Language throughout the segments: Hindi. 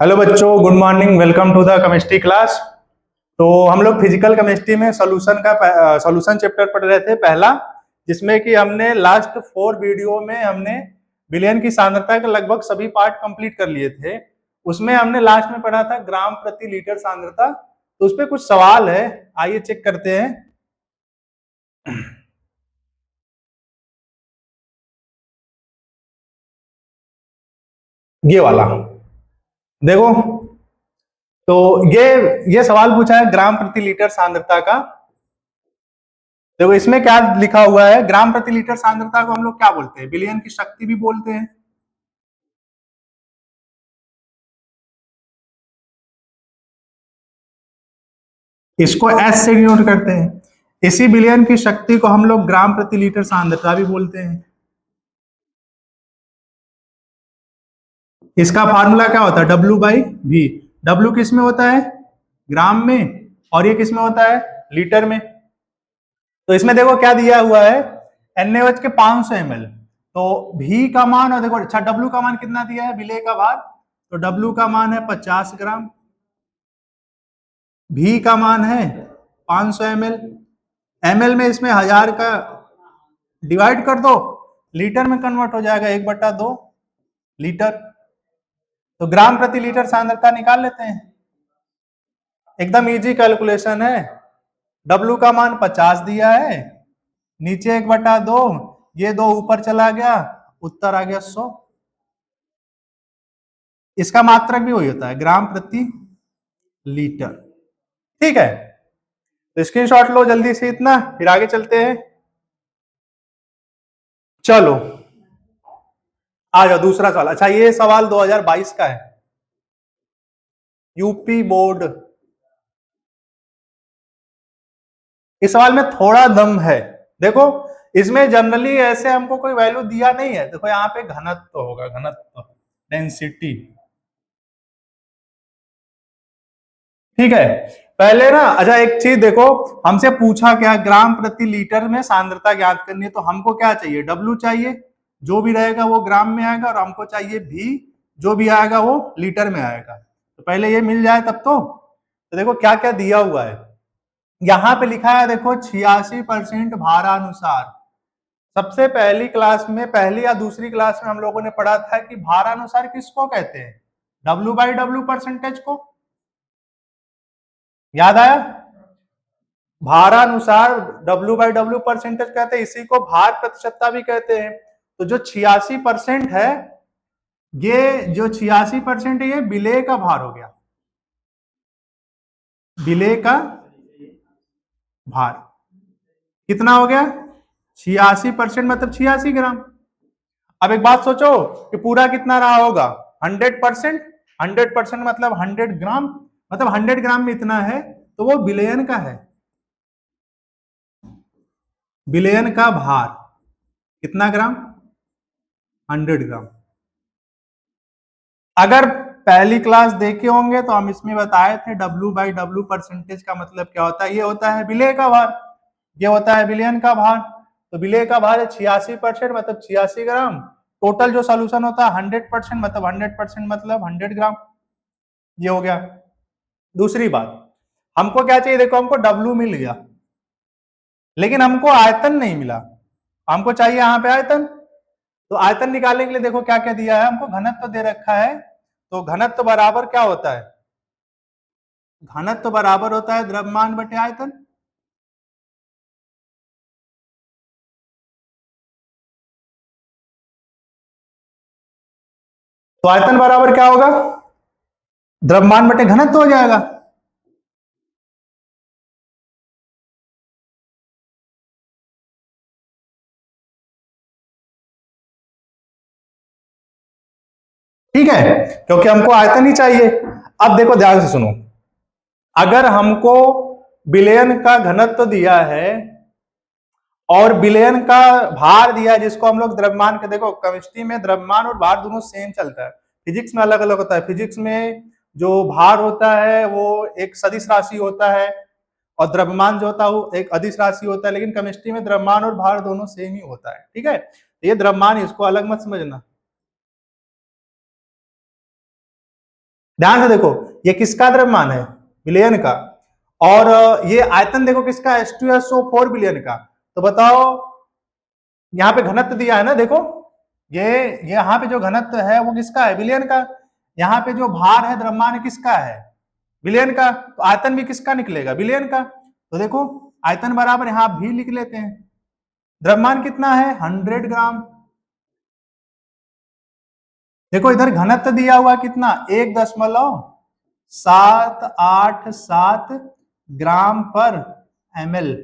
हेलो बच्चों, good morning. Welcome to the chemistry class. तो हम लोग फिजिकल केमिस्ट्री में सॉल्यूशन चैप्टर पढ़ रहे थे पहला, जिसमें कि हमने लास्ट 4 वीडियो में हमने विलयन की सांद्रता के लगभग सभी पार्ट कंप्लीट कर लिए थे। उसमें हमने लास्ट में पढ़ा था ग्राम प्रति लीटर सांद्रता। तो उस पर कुछ सवाल है, आइए चेक करते हैं। ये वाला देखो, तो ये सवाल पूछा है ग्राम प्रति लीटर सांद्रता का। देखो इसमें क्या लिखा हुआ है, ग्राम प्रति लीटर सांद्रता को हम लोग क्या बोलते हैं? विलयन की शक्ति भी बोलते हैं। इसको एस से डिनोट करते हैं। इसी विलयन की शक्ति को हम लोग ग्राम प्रति लीटर सांद्रता भी बोलते हैं। इसका फार्मूला क्या होता है? W/V। W किस में होता है? ग्राम में। और ये किस में होता है? लीटर में। तो इसमें देखो क्या दिया हुआ है, NaOH के 500 ml। तो V का मान, और देखो अच्छा W का मान कितना दिया है, विलेय का भार। तो W का मान है 50 ग्राम, V का मान है 500 ml। ml में इसमें 1000 का डिवाइड कर दो, लीटर में कन्वर्ट हो जाएगा 1/2 लीटर। तो ग्राम प्रति लीटर सांद्रता निकाल लेते हैं। एकदम इजी कैलकुलेशन है। W का मान 50 दिया है, नीचे 1/2, ये 2 ऊपर चला गया, उत्तर आ गया 100। इसका मात्रक भी वही होता है, ग्राम प्रति लीटर। ठीक है, तो स्क्रीनशॉट लो जल्दी से इतना, फिर आगे चलते हैं। चलो आ जाओ दूसरा सवाल। अच्छा ये सवाल 2022 का है, यूपी बोर्ड। इस सवाल में थोड़ा दम है। देखो इसमें जनरली ऐसे हमको कोई वैल्यू दिया नहीं है। देखो यहाँ पे घनत्व होगा, घनत्व, डेंसिटी। ठीक है, पहले ना, अच्छा एक चीज देखो, हमसे पूछा क्या, ग्राम प्रति लीटर में सांद्रता ज्ञात करनी है। तो हमको क्या चाहिए? W चाहिए, जो भी रहेगा वो ग्राम में आएगा, और हमको चाहिए V, जो भी आएगा वो लीटर में आएगा। तो पहले ये मिल जाए तब तो देखो क्या क्या दिया हुआ है। यहाँ पे लिखा है देखो 86% भारानुसार। सबसे पहली क्लास में, पहली या दूसरी क्लास में हम लोगों ने पढ़ा था कि भारानुसार किसको कहते हैं? W/W परसेंटेज को। याद आया? भारानुसार W/W परसेंटेज कहते हैं, इसी को भार प्रतिशतता भी कहते हैं। तो जो 86% है, ये जो 86% है, ये विलेय का भार हो गया, विलेय का भार। कितना हो गया? 86% मतलब 86 ग्राम। अब एक बात सोचो कि पूरा कितना रहा होगा? 100%। 100% मतलब 100 ग्राम, मतलब 100 ग्राम में इतना है, तो वो विलयन का है। विलयन का भार कितना ग्राम? 100 ग्राम। अगर पहली क्लास देखे होंगे तो हम इसमें बताए थे W/W परसेंटेज का मतलब क्या होता है। ये होता है विलेय का भार, ये होता है विलयन का भार। तो विलेय का भार है 86%, मतलब 86 ग्राम। टोटल जो सोल्यूशन होता है 100%, मतलब 100% मतलब 100 ग्राम। ये हो गया। दूसरी बात, हमको क्या चाहिए? देखो हमको W मिल गया, लेकिन हमको आयतन नहीं मिला। हमको चाहिए यहाँ पे आयतन। तो आयतन निकालने के लिए देखो क्या क्या दिया है हमको, घनत्व दे रखा है। तो घनत्व बराबर क्या होता है? घनत्व बराबर होता है द्रव्यमान बटे आयतन। तो आयतन बराबर क्या होगा? द्रव्यमान बटे घनत्व हो जाएगा। ठीक है, क्योंकि हमको आयतन ही चाहिए। अब देखो ध्यान से सुनो, अगर हमको विलयन का घनत्व दिया है और विलयन का भार दिया है, जिसको हम लोग द्रव्यमान के, देखो केमिस्ट्री में द्रव्यमान और भार दोनों सेम चलता है, फिजिक्स में अलग अलग होता है। फिजिक्स में जो भार होता है वो एक सदिश राशि होता है, और द्रव्यमान जो होता है वो एक अदिश राशि होता है। लेकिन केमिस्ट्री में द्रव्यमान और भार दोनों सेम ही होता है। ठीक है, ये द्रव्यमान, इसको अलग मत समझना। ध्यान से देखो, ये किसका द्रव्यमान है? विलयन का। और ये आयतन देखो किसका? H2SO4 विलयन का। तो बताओ, यहाँ पे घनत्व दिया है ना, देखो ये यहाँ पे जो घनत्व है वो किसका है? विलयन का। यहाँ पे जो भार है, द्रव्यमान किसका है? विलयन का। तो आयतन भी किसका निकलेगा? विलयन का। तो देखो आयतन बराबर यहाँ भी लिख लेते हैं। द्रव्यमान कितना है? 100 ग्राम। देखो इधर घनत्व दिया हुआ कितना? 1.787 ग्राम पर ml।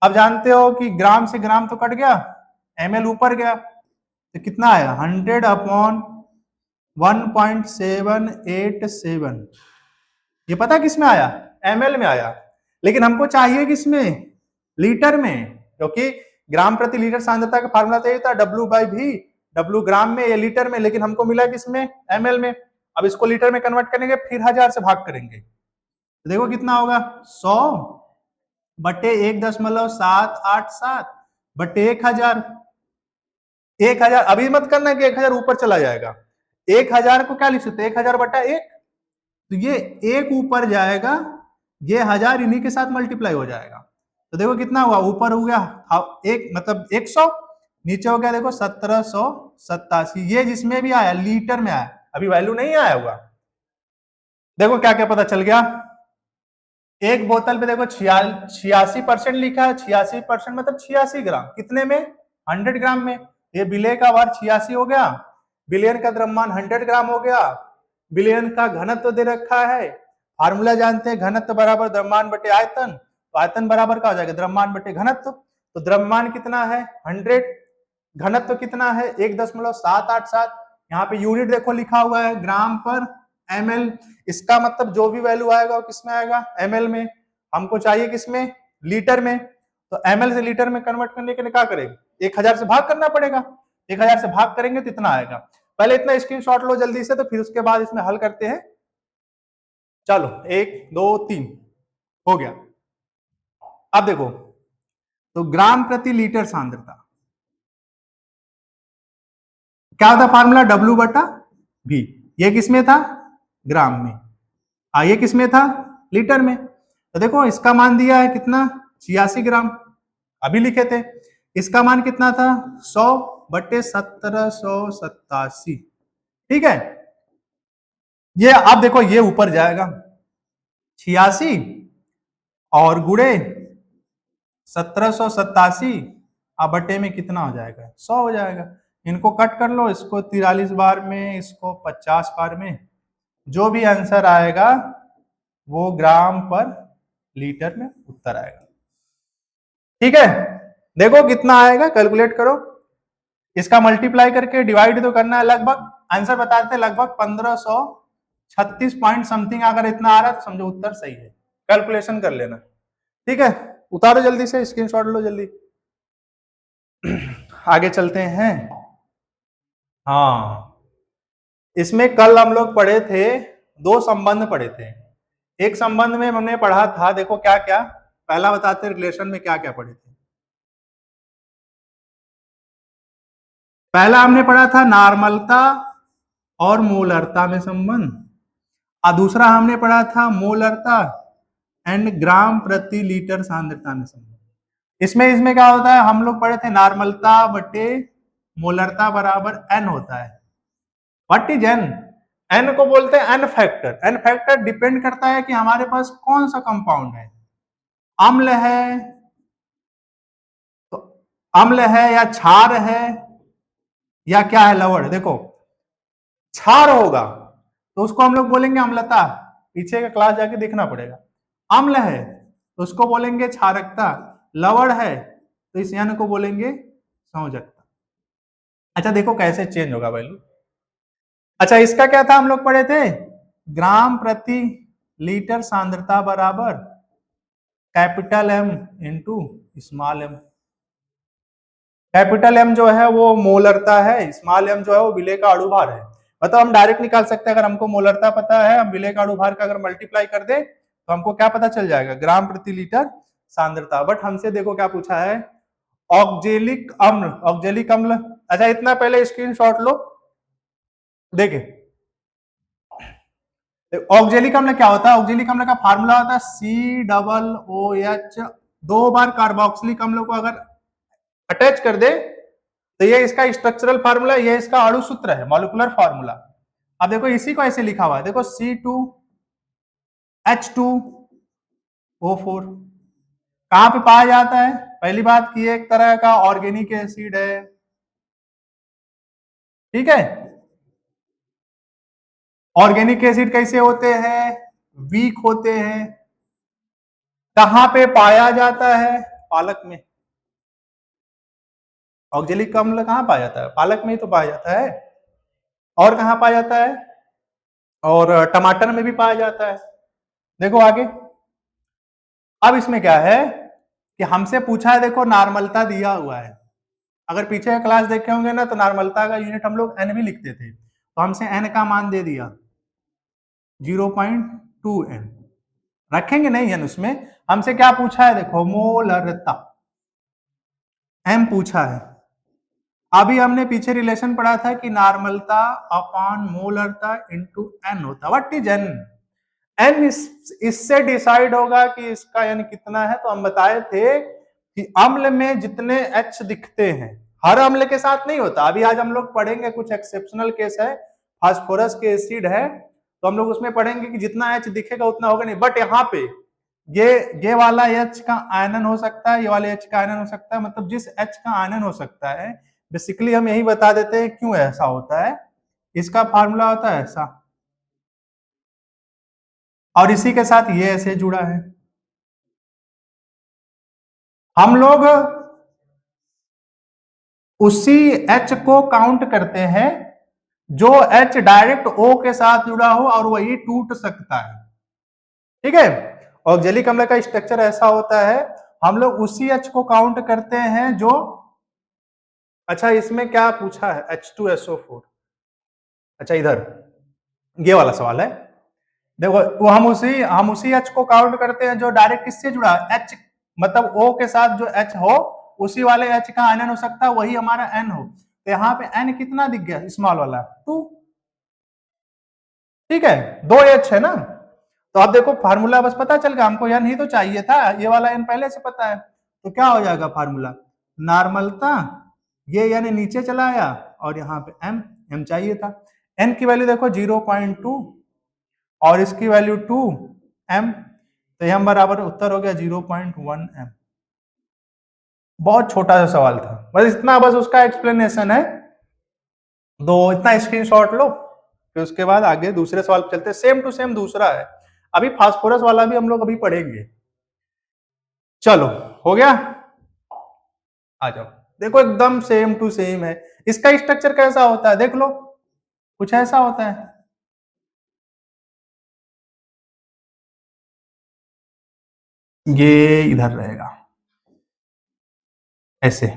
अब जानते हो कि ग्राम से ग्राम तो कट गया, ml ऊपर गया, तो कितना आया? 100/1.787। ये पता किस में आया? ml में आया। लेकिन हमको चाहिए किसमें? लीटर में, क्योंकि ग्राम प्रति लीटर सांद्रता का फार्मूला चाहिए था W/V। W ग्राम में, ये लीटर में, लेकिन हमको मिला किसमें? ml में। अब इसको लीटर में कन्वर्ट करेंगे, फिर 1000 से भाग करेंगे, तो देखो कितना होगा? 100/1.787/1000। 1000 अभी मत करना कि 1000 ऊपर चला जाएगा। 1000 को क्या लिख सकते? 1000/1। तो ये 1 ऊपर जाएगा, ये 1000 इन्हीं के साथ मल्टीप्लाई हो जाएगा। तो देखो कितना हुआ? ऊपर हो गया एक, मतलब 100, नीचे हो गया देखो 1787। ये जिसमें भी आया लीटर में आया, अभी वैल्यू नहीं आया हुआ। देखो क्या क्या पता चल गया। एक बोतल पे देखो 86% लिखा है। 86% मतलब 86 ग्राम। कितने में? 100 ग्राम में। ये विलेय का भार 86 हो गया, विलयन का द्रव्यमान 100 ग्राम हो गया, विलयन का घनत्व दे रखा है। फार्मूला जानते हैं, घनत्व बराबर द्रव्यमान बटे आयतन। तो आयतन बराबर क्या हो जाएगा? द्रव्यमान बटे घनत्व। तो द्रव्यमान कितना है? 100। घनत्व कितना है? 1.787। यहाँ पे यूनिट देखो लिखा हुआ है ग्राम पर ml। इसका मतलब जो भी वैल्यू आएगा वो किसमें आएगा? ml में। हमको चाहिए किसमें? लीटर में। तो ml से लीटर में कन्वर्ट करने के लिए क्या करेंगे? 1000 से भाग करना पड़ेगा। 1000 से भाग करेंगे तो इतना आएगा। पहले इतना स्क्रीनशॉट लो जल्दी से, तो फिर उसके बाद इसमें हल करते हैं। चलो 1 2 3 हो गया। अब देखो, तो ग्राम प्रति लीटर सांद्रता क्या होता? Formula W/V। ये किसमें था? ग्राम में। ये किसमें था? लीटर में। तो देखो इसका मान दिया है कितना? 86 ग्राम, अभी लिखे थे। इसका मान कितना था? 100/1787। ठीक है। ये अब देखो ये ऊपर जाएगा, 86 और गुणे 1787, अब बटे में कितना हो जाएगा? 100 हो जाएगा। इनको कट कर लो, इसको 43 बार में, इसको 50 बार में, जो भी आंसर आएगा वो ग्राम पर लीटर में उत्तर आएगा। ठीक है, देखो कितना आएगा, कैलकुलेट करो। इसका मल्टीप्लाई करके डिवाइड तो करना है। लगभग आंसर बताते हैं, लगभग 1536 पॉइंट समथिंग अगर इतना आ रहा है तो समझो उत्तर सही है। कैलकुलेशन कर लेना। ठीक है, उतारो जल्दी से, स्क्रीनशॉट लो जल्दी। आगे चलते हैं। हाँ, इसमें कल हम लोग पढ़े थे, 2 संबंध पढ़े थे। एक संबंध में हमने पढ़ा था, देखो क्या क्या, पहला बताते रिलेशन में क्या क्या पढ़े थे। पहला हमने पढ़ा था नॉर्मलता और मोलरता में संबंध, और दूसरा हमने पढ़ा था मोलरता एंड ग्राम प्रति लीटर सांद्रता में संबंध। इसमें क्या होता है? हम लोग पढ़े थे नॉर्मलता बटे मोलरता बराबर n होता है। What is n? n को बोलते हैं n factor. n factor depend करता है कि हमारे पास कौन सा कंपाउंड है, अम्ल है तो अम्ल है, या क्षार है, या क्या है, लवण। देखो क्षार होगा तो उसको हम लोग बोलेंगे अम्लता, पीछे का क्लास जाके देखना पड़ेगा। अम्ल है तो उसको बोलेंगे क्षारकता, लवण है तो इस n को बोलेंगे संयोजकता। अच्छा देखो कैसे चेंज होगा वैल्यू। अच्छा इसका क्या था हम लोग पढ़े थे? ग्राम प्रति लीटर सांद्रता बराबर capital M into small m। Capital M जो है वो मोलरता है, स्मॉल m जो है वो विलेय का अणुभार है। मतलब हम डायरेक्ट निकाल सकते हैं, अगर हमको मोलरता पता है, हम विलेय का अणुभार का अगर मल्टीप्लाई कर दे तो हमको क्या पता चल जाएगा? ग्राम प्रति लीटर सांद्रता। बट हमसे देखो क्या पूछा है, ऑक्जेलिक अम्ल। ऑक्जेलिक अम्ल, अच्छा इतना पहले स्क्रीनशॉट लो। देखे ऑक्जेलिक अम्ल क्या होता है? ऑक्जेलिक अम्ल का फार्मूला होता है COOH। 2 बार कार्बोक्सिलिक अम्ल को अगर अटैच कर दे तो ये इसका स्ट्रक्चरल फार्मूला, ये इसका अणु सूत्र है, मॉलिक्यूलर फार्मूला। अब देखो इसी को ऐसे लिखा हुआ है, देखो C2H2O4 कहां पे पाया जाता है? पहली बात की एक तरह का ऑर्गेनिक एसिड है, ठीक है। ऑर्गेनिक एसिड कैसे होते हैं? वीक होते हैं। कहां पे पाया जाता है? पालक में। ऑक्जेलिक अम्ल कहां पाया जाता है? पालक में ही तो पाया जाता है। और कहां पाया जाता है? और टमाटर में भी पाया जाता है। देखो आगे, अब इसमें क्या है कि हमसे पूछा है, देखो नॉर्मलता दिया हुआ है। अगर पीछे का क्लास देखे होंगे ना तो नॉर्मलता का यूनिट हम लोग एन भी लिखते थे, तो हमसे एन का मान दे दिया 0.2 एन। रखेंगे नहीं एन उसमें। हमसे क्या पूछा है? देखो मोलरता, एम पूछा है। अभी हमने पीछे रिलेशन पढ़ा था कि नॉर्मलता अपॉन मोलरता इनटू एन होता है। What is an? एन इससे डिसाइड होगा कि इसका एन कितना है। तो हम बताए थे कि अम्ल में जितने एच दिखते हैं, हर अम्ल के साथ नहीं होता। अभी आज हम लोग पढ़ेंगे, कुछ एक्सेप्शनल केस है, फास्फोरस के एसिड है, तो हम लोग उसमें पढ़ेंगे कि जितना एच दिखेगा उतना होगा नहीं। बट यहाँ पे ये वाला एच का आयनन हो सकता है, ये वाले एच का आयनन हो सकता है, मतलब जिस एच का आयनन हो सकता है, बेसिकली हम यही बता देते हैं क्यों ऐसा होता है। इसका फार्मूला होता है ऐसा, और इसी के साथ ये ऐसे जुड़ा है। हम लोग उसी H को काउंट करते हैं जो H डायरेक्ट O के साथ जुड़ा हो और वही टूट सकता है, ठीक है। ऑक्जेलिक अम्ल का स्ट्रक्चर ऐसा होता है, हम लोग उसी H को काउंट करते हैं जो, अच्छा इसमें क्या पूछा है? H2SO4। अच्छा इधर ये वाला सवाल है, देखो वो हम उसी H को काउंट करते हैं जो डायरेक्ट किससे जुड़ा है? H, मतलब O के साथ जो H हो उसी वाले H का आयनन हो सकता है, वही हमारा N हो। तो यहाँ पे N कितना दिख गया? स्मॉल वाला 2, ठीक है। 2H है ना। तो आप देखो फार्मूला बस पता चल गया, हमको N ही तो चाहिए था, ये वाला N पहले से पता है। तो क्या हो जाएगा फार्मूला? नॉर्मलता, ये यानी नीचे चला आया, और यहाँ पे M चाहिए था। N की वैल्यू देखो 0.2 और इसकी वैल्यू 2m, तो m बराबर उत्तर हो गया 0.1m। बहुत छोटा सा सवाल था, बस इतना, बस उसका एक्सप्लेनेशन है। दो इतना स्क्रीनशॉट लो, फिर उसके बाद आगे दूसरे सवाल पे चलते हैं। सेम टू सेम दूसरा है, अभी फास्फोरस वाला भी हम लोग अभी पढ़ेंगे। चलो हो गया, आ जाओ। देखो एकदम सेम टू सेम है। इसका स्ट्रक्चर कैसा होता है देख लो, कुछ ऐसा होता है। ये इधर रहेगा ऐसे।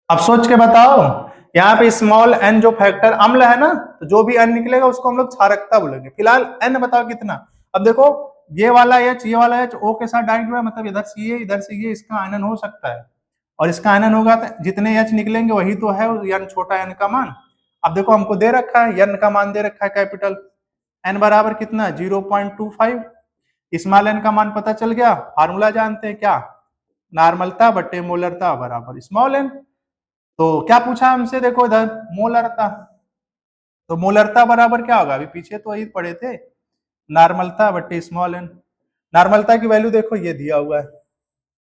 अब सोच के बताओ, यहाँ पे स्मॉल n जो फैक्टर अम्ल है ना, तो जो भी n निकलेगा उसको हम लोग क्षारकता बोलेंगे। फिलहाल n बताओ कितना। अब देखो ये वाला H, ये वाला H O के साथ डायरेक्ट जुड़ा, मतलब इधर से ये इधर से ये, इसका आयनन हो सकता है, और इसका आयनन होगा तो जितने H निकलेंगे वही तो है n छोटा n का मान। अब देखो हमको दे रखा है n का मान दे रखा है कैपिटल, n बराबर कितना? 0.25। स्मॉल n का मान पता चल गया, फार्मूला जानते हैं क्या? नॉर्मलता बटे मोलरता बराबर स्मॉल n। तो क्या पूछा हमसे? देखो इधर मोलरता, तो मोलरता बराबर क्या होगा? अभी पीछे तो वही पढ़े थे, नॉर्मलता बटे स्मॉल एन। नॉर्मलता की वैल्यू देखो ये दिया हुआ है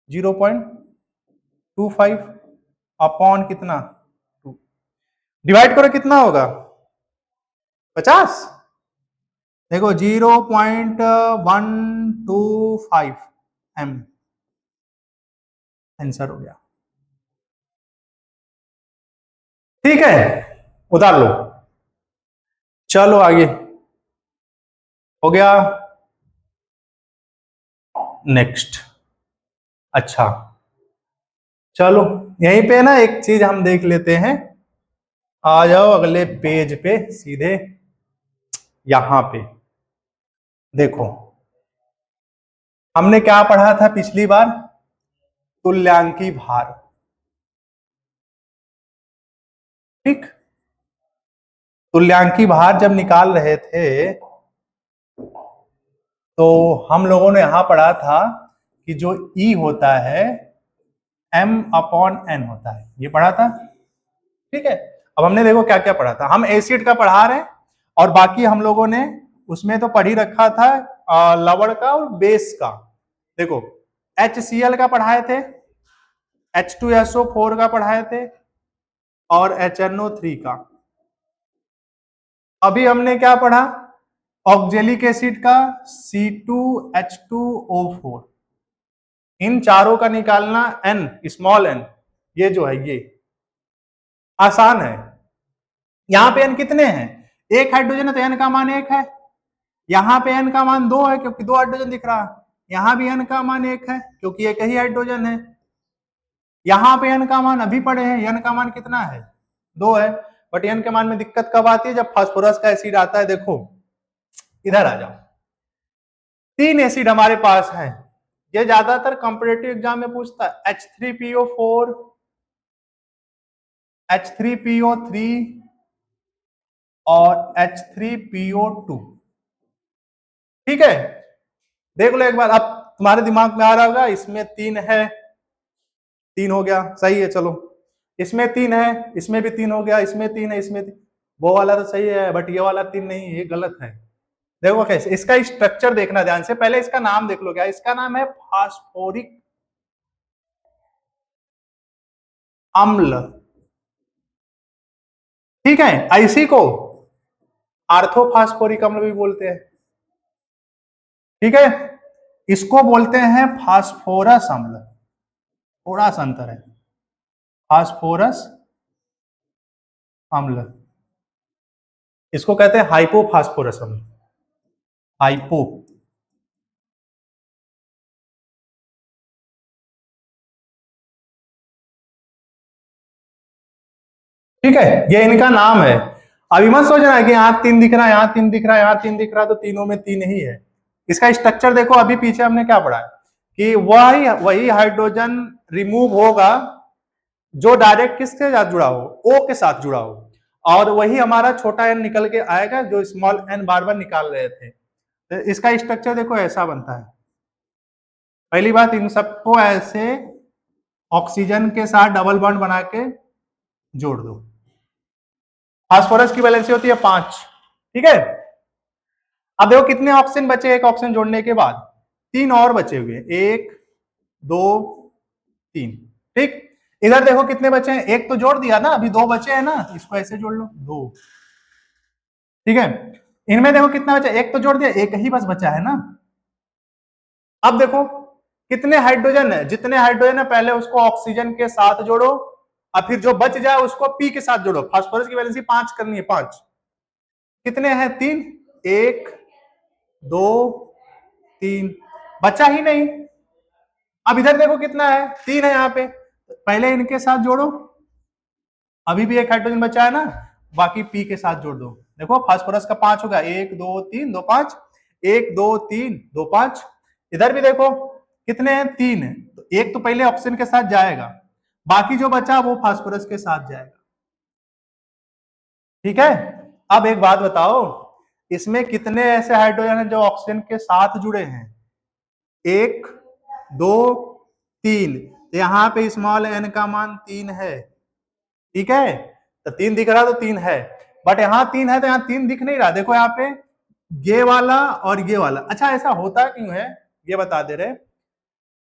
0.25 अपॉन कितना 2, डिवाइड करो कितना होगा? 50। देखो 0.125 m आंसर हो गया, ठीक है, उतार लो। चलो आगे हो गया, नेक्स्ट। अच्छा चलो यहीं पे ना एक चीज हम देख लेते हैं, आ जाओ अगले पेज पे सीधे। यहां पे देखो हमने क्या पढ़ा था पिछली बार? तुल्यांकी भार, ठीक। तुल्यांकी भार जब निकाल रहे थे तो हम लोगों ने यहां पढ़ा था कि जो E होता है m/n होता है, ये पढ़ा था। ठीक है, अब हमने देखो क्या क्या पढ़ा था, हम एसिड का पढ़ा रहे हैं और बाकी हम लोगों ने उसमें तो पढ़ ही रखा था लवण का और बेस का। देखो HCl का पढ़ाए थे, H2SO4 का पढ़ाए थे और HNO3 का। अभी हमने क्या पढ़ा, ऑक्जेलिक एसिड का C2H2O4। इन चारों का निकालना n, स्मॉल n, ये जो है ये आसान है। यहां पे n कितने हैं, एक हाइड्रोजन है तो n का मान 1 है, यहां पे n का मान 2 है क्योंकि 2 हाइड्रोजन दिख रहा है, यहां भी n का मान 1 है क्योंकि एक ही हाइड्रोजन है, यहां पे n का मान अभी पढ़े हैं, n का मान कितना है 2 है। बट n के मान में दिक्कत कब आती है, जब फास्फोरस का एसिड आता है। देखो इधर आ जाओ, 3 एसिड हमारे पास है, ये ज्यादातर कंपटीटिव एग्जाम में पूछता है, H3PO4, H3PO3 और H3PO2। ठीक है, देख लो एक बार, अब तुम्हारे दिमाग में आ रहा होगा इसमें 3 है, 3 हो गया, सही है, चलो इसमें 3 है, इसमें भी 3 हो गया, इसमें 3 है, इसमें 3, वो वाला तो सही है बट ये वाला 3 नहीं, ये गलत है। देखो कैसे, इसका स्ट्रक्चर देखना ध्यान से, पहले इसका नाम देख लो, क्या इसका नाम है, फास्फोरिक अम्ल। ठीक है, इसी को आर्थोफास्फोरिक अम्ल भी बोलते हैं। ठीक है, इसको बोलते हैं फास्फोरस अम्ल, थोड़ा सा अंतर है, फास्फोरस अम्ल, इसको कहते हैं हाइपोफास्फोरस अम्ल, हाइपो। ठीक है, ये इनका नाम है। अभी मत सोचना कि यहाँ 3 दिख रहा है, यहाँ 3 दिख रहा है, यहाँ 3 दिख रहा है, तो तीनों में 3 ही है। इसका स्ट्रक्चर देखो, अभी पीछे हमने क्या पढ़ा है कि वही हाइड्रोजन रिमूव होगा जो डायरेक्ट किसके साथ जुड़ा हो, O के साथ जुड़ा हो, और वही हमारा छोटा n निकल के आएगा जो स्मॉल n बार बार निकाल रहे थे। तो इसका स्ट्रक्चर देखो ऐसा बनता है। पहली बात, इन सबको ऐसे ऑक्सीजन के साथ डबल बॉन्ड बना के जोड़ दो। फास्फोरस की वैलेंसी होती है 5। ठीक है, अब देखो कितने ऑक्सीजन बचे, एक ऑक्सीजन जोड़ने के बाद 3 और बचे हुए, 1 2 3। ठीक, इधर देखो कितने बचे हैं, एक तो जोड़ दिया ना, अभी 2 बचे हैं ना, इसको ऐसे जोड़ लो 2। ठीक है, इनमें देखो कितना बचा, एक तो जोड़ दिया, एक ही बस बचा है ना। अब देखो कितने हाइड्रोजन है, जितने हाइड्रोजन है पहले उसको ऑक्सीजन के साथ जोड़ो और फिर जो बच जाए उसको पी के साथ जोड़ो। फास्फोरस की वैलेंसी 5 करनी है, 5 कितने हैं, 3, 1 2 3, बचा ही नहीं। अब इधर देखो कितना है, 3 है यहाँ पे, पहले इनके साथ जोड़ो, अभी भी एक हाइड्रोजन बचा है ना, बाकी पी के साथ जोड़ दो। देखो फास्फोरस का 5 होगा, 1 2 3 2 5, 1 2 3 2 5। इधर भी देखो कितने हैं, 3 है, तो एक तो पहले ऑक्सीजन के साथ जाएगा, बाकी जो बचा वो फास्फोरस के साथ जाएगा। ठीक है, अब एक बात बताओ, इसमें कितने ऐसे हाइड्रोजन हैं जो ऑक्सीजन के साथ जुड़े हैं, 1 2 3, यहां पे स्मॉल n का मान 3 है। ठीक है, तो 3 दिख रहा तो 3 है, बट यहाँ 3 है तो यहाँ 3 दिख नहीं रहा। देखो यहाँ पे ये वाला और ये वाला, अच्छा ऐसा होता क्यों है ये बता दे रहे,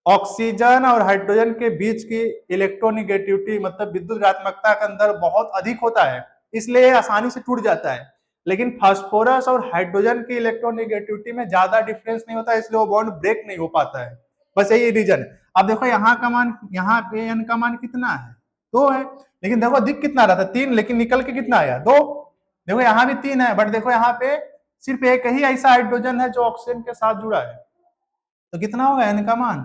ऑक्सीजन और हाइड्रोजन के बीच की इलेक्ट्रोनिगेटिविटी मतलब विद्युत ऋणात्मकता का अंदर बहुत अधिक होता है, इसलिए आसानी से टूट जाता है। लेकिन फास्फोरस और हाइड्रोजन की इलेक्ट्रोनिगेटिविटी में ज्यादा डिफरेंस नहीं होता, इसलिए वो बॉन्ड ब्रेक नहीं हो पाता है, बस यही रीजन है। अब देखो यहाँ का मान, यहाँ पे n का मान कितना है, 2 है, लेकिन देखो दिख कितना रहा था 3, लेकिन निकल के कितना आया 2। देखो यहाँ भी 3 है, बट देखो यहाँ पे सिर्फ एक ही ऐसा हाइड्रोजन है जो ऑक्सीजन के साथ जुड़ा है, तो कितना होगा n का मान,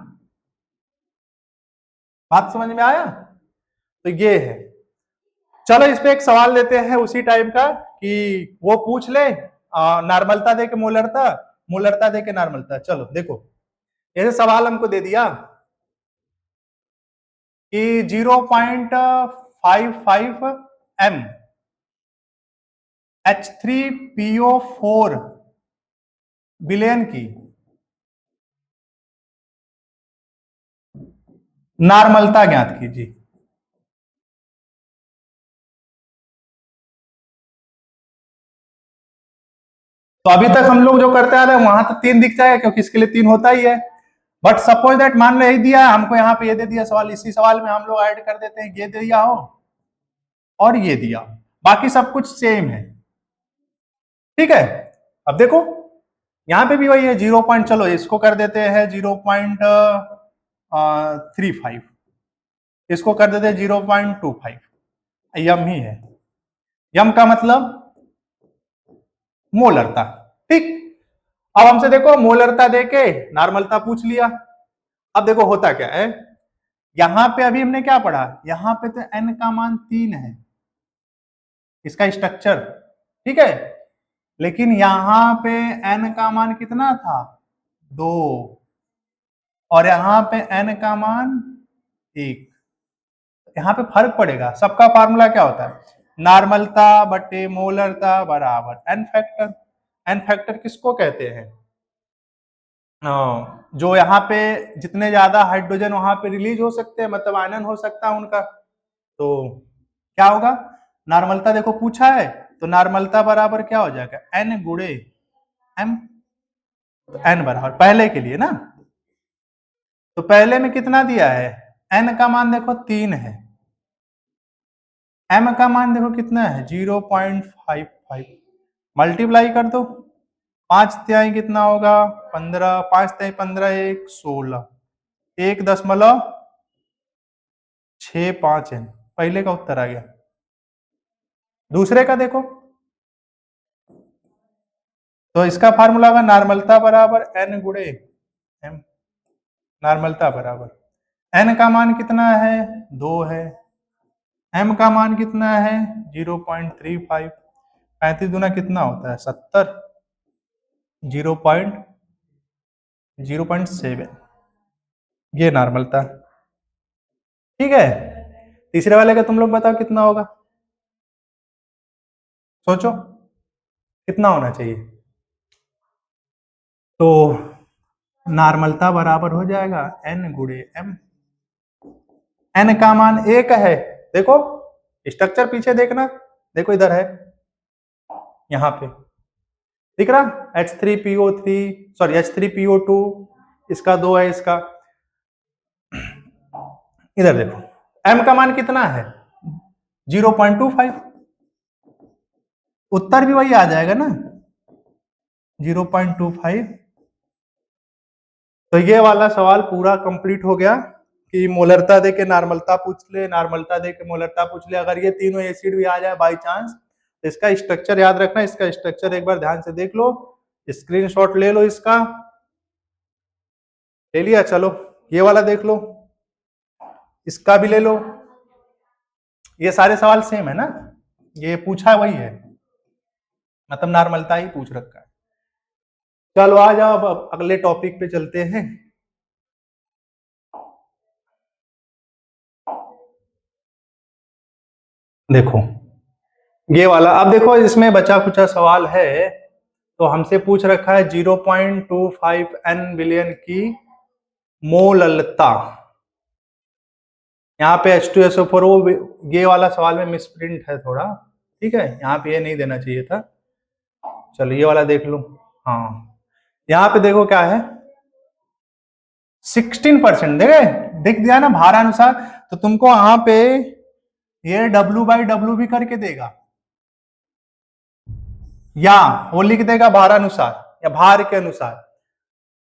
बात समझ में आया। तो ये है, चलो इस पे एक सवाल लेते हैं उसी टाइप का कि वो पूछ ले, नॉर्मलता दे के मोलरता, मोलरता दे के नॉर्मलता। चलो देखो, ऐसे सवाल हमको दे दिया कि 0.55 m H3PO4 विलेन की नॉर्मलता ज्ञात कीजिए। तो अभी तक हम लोग जो करते आ रहे हैं वहां तो 3 दिख जाएगा क्योंकि इसके लिए 3 होता ही है। बट सपोज दैट मान लो यही दिया है हमको, यहाँ पे ये दे दिया सवाल, इसी सवाल में हम लोग ऐड कर देते हैं ये दिया हो और ये दिया, बाकी सब कुछ सेम है। ठीक है, अब देखो यहाँ पे भी वही है 0 पॉइंट, चलो इसको कर देते हैं 0.35, इसको कर देते हैं 0.25, यम ही है, यम का मतलब मोलरता। ठीक, अब हमसे देखो मोलरता देके नॉर्मलता पूछ लिया। अब देखो होता क्या है, यहां पे अभी हमने क्या पढ़ा, यहां पे तो n का मान 3 है इसका स्ट्रक्चर, ठीक है, लेकिन यहां पे n का मान कितना था 2 और यहां पे n का मान 1, यहां पे फर्क पड़ेगा। सबका फार्मूला क्या होता है, नॉर्मलता बटे मोलरता बराबर n फैक्टर। n फैक्टर किसको कहते हैं, जो यहाँ पे जितने ज्यादा हाइड्रोजन वहां पे रिलीज हो सकते हैं, मतलब आयनन हो सकता है उनका, तो क्या होगा, नॉर्मलता देखो पूछा है तो नॉर्मलता बराबर क्या हो जाएगा n गुणे m, तो n बराबर पहले के लिए ना, तो पहले में कितना दिया है, n का मान देखो 3 है, m का मान देखो कितना है 0.55, मल्टीप्लाई कर दो, 5 तिहाई कितना होगा 15, 5 तिहाई 15, 1 16, 1.65 n, पहले का उत्तर आ गया। दूसरे का देखो तो इसका फार्मूला होगा नॉर्मलता बराबर n गुणे m, नॉर्मलता बराबर n का मान कितना है 2 है, m का मान कितना है 0.35, 35 गुना कितना होता है 70, 0.07, ये नॉर्मलता। ठीक है, तीसरे वाले का तुम लोग बताओ कितना होगा, सोचो कितना होना चाहिए। तो नॉर्मलता बराबर हो जाएगा n गुणे m, n का मान 1 है, देखो स्ट्रक्चर पीछे देखना, देखो इधर है यहाँ पे दिख रहा H3PO3, सॉरी H3PO2, इसका 2 है, इसका इधर देखो m का मान कितना है 0.25, उत्तर भी वही आ जाएगा ना 0.25। तो ये वाला सवाल पूरा कंप्लीट हो गया कि मोलरता दे के नॉर्मलता पूछ ले, नॉर्मलता दे के मोलरता पूछ ले, अगर ये तीनों एसिड भी आ जाए बाई चांस, इसका स्ट्रक्चर याद रखना, इसका स्ट्रक्चर एक बार ध्यान से देख लो, स्क्रीनशॉट ले लो इसका, ले लिया, चलो ये वाला देख लो, इसका भी ले लो, ये सारे सवाल सेम है ना, ये पूछा वही है, मतलब नॉर्मलता ही पूछ रखा है। चलो आ जाओ अब अगले टॉपिक पे चलते हैं। देखो ये वाला, अब देखो इसमें बचा कुचा सवाल है, तो हमसे पूछ रखा है 0.25 n बिलियन की मोललता, यहाँ पे H2SO4, वो ये वाला सवाल में मिसप्रिंट है थोड़ा, ठीक है, यहाँ पे ये नहीं देना चाहिए था, चलो ये वाला देख लो। हाँ यहाँ पे देखो क्या है 16%, देखे दिख दिया ना भारानुसार, तो तुमको यहाँ पे ये W/W भी करके देगा, या वो लिख देगा भारानुसार या भार के अनुसार,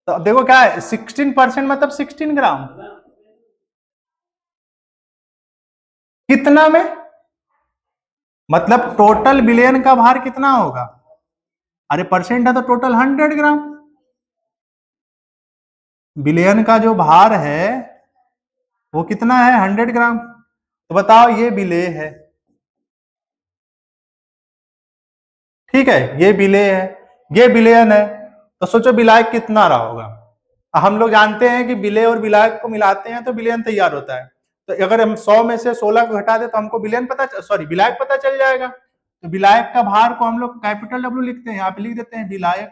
तो देखो क्या है 16% मतलब 16 ग्राम, कितना में, मतलब टोटल बिलियन का भार कितना होगा, अरे परसेंट है तो टोटल 100 ग्राम, बिलियन का जो भार है वो कितना है 100 ग्राम, तो बताओ ये बिले है, ठीक है, ये बिले है, ये बिलियन है, तो सोचो विलायक कितना रहा होगा, हम लोग जानते हैं कि बिले और विलायक को मिलाते हैं तो बिलियन तैयार होता है, तो अगर हम 100 में से 16 को घटा दे तो हमको बिलियन पता, सॉरी विलायक पता चल जाएगा, तो विलायक का भार को हम लोग कैपिटल डब्ल्यू लिखते हैं, यहाँ पे लिख देते हैं विलायक।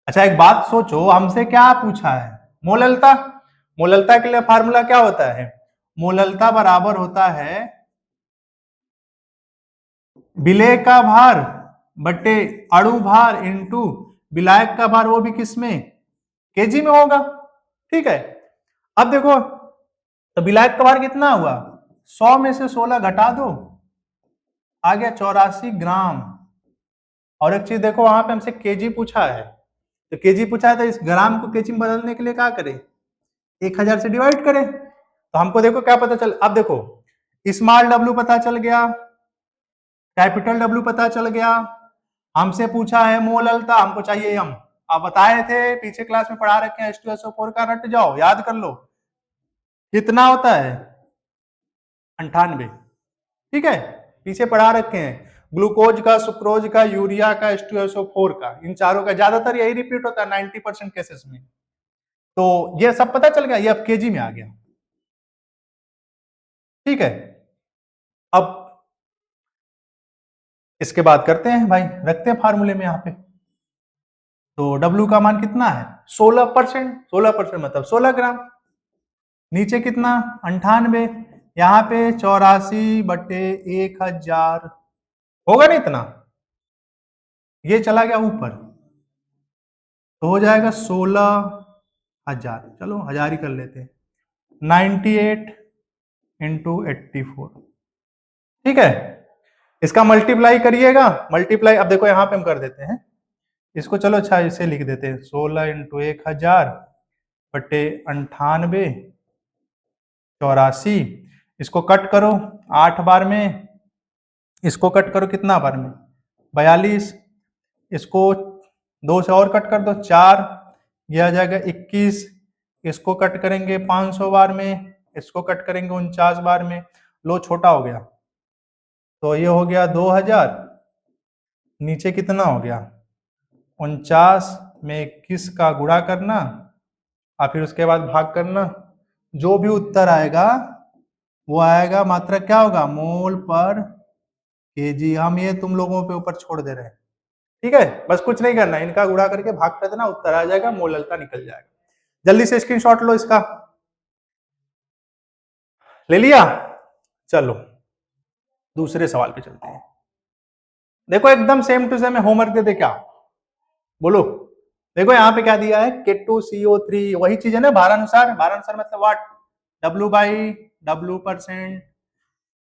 अच्छा एक बात सोचो, हमसे क्या पूछा है? मोललता। मोललता के लिए फार्मूला क्या होता है? मोललता बराबर होता है विलेय का भार बटे अणु भार इंटू विलायक का भार, वो भी किसमें? केजी में होगा। ठीक है, अब देखो तो विलायक का भार कितना हुआ? 100 में से 16 घटा दो, आ गया 84 ग्राम। और एक चीज देखो, वहां पे हमसे केजी पूछा है, तो केजी पूछा है तो इस ग्राम को केजी में बदलने के लिए क्या करें? 1000 से डिवाइड करें। तो हमको देखो क्या पता चल, अब देखो स्मॉल डब्ल्यू पता चल गया, कैपिटल डब्ल्यू पता चल गया, हमसे पूछा है मोललता, हमको चाहिए एम। आप बताए थे, पीछे क्लास में पढ़ा रखे हैं H2SO4 का, रट जाओ, याद कर लो कितना होता है 98। ठीक है, पीछे पढ़ा रखे हैं, ग्लूकोज का, सुक्रोज का, यूरिया का, H2SO4 का, इन चारों का ज्यादातर यही रिपीट होता है 90% केसेस में। तो ये सब पता चल गया, ये अब केजी में आ गया। ठीक है, अब इसके बाद करते हैं भाई, रखते हैं फार्मूले में यहाँ पे। तो W का मान कितना है? 16%। 16% मतलब 16 ग्राम। नीचे कितना? 98। यहाँ पे 84 बटे 1000 होगा ना इतना, ये चला गया ऊपर, तो हो जाएगा 16,000। चलो 1000 ही कर लेते हैं, 98 इंटू 84। ठीक है, इसका मल्टीप्लाई करिएगा, मल्टीप्लाई अब देखो यहाँ पे हम कर देते हैं इसको, चलो अच्छा इसे लिख देते हैं 16 इंटू 1000 बटे 98 84। इसको कट करो 8 बार में, इसको कट करो कितना बार में? 42। इसको 2 से और कट कर दो 4, यह आ जाएगा 21। इसको कट करेंगे 500 बार में, इसको कट करेंगे 49 बार में, लो छोटा हो गया, तो ये हो गया 2000। नीचे कितना हो गया? 49 में 21 का गुणा करना और फिर उसके बाद भाग करना, जो भी उत्तर आएगा वो आएगा, मात्रा क्या होगा? मोल पर केजी। हम ये तुम लोगों पे ऊपर छोड़ दे रहे हैं। ठीक है, बस कुछ नहीं करना, इनका गुणा करके भाग कर देना, उत्तर आ जाएगा, मोललता निकल जाएगा। जल्दी से स्क्रीनशॉट लो इसका, ले लिया? चलो दूसरे सवाल पे चलते हैं। देखो एकदम सेम टू सेम होमवर्क दे दे क्या, बोलो। देखो यहाँ पे क्या दिया है, K2CO3, वही चीज है ना, भारानुसार। भारानुसार मतलब वाट? W/W%।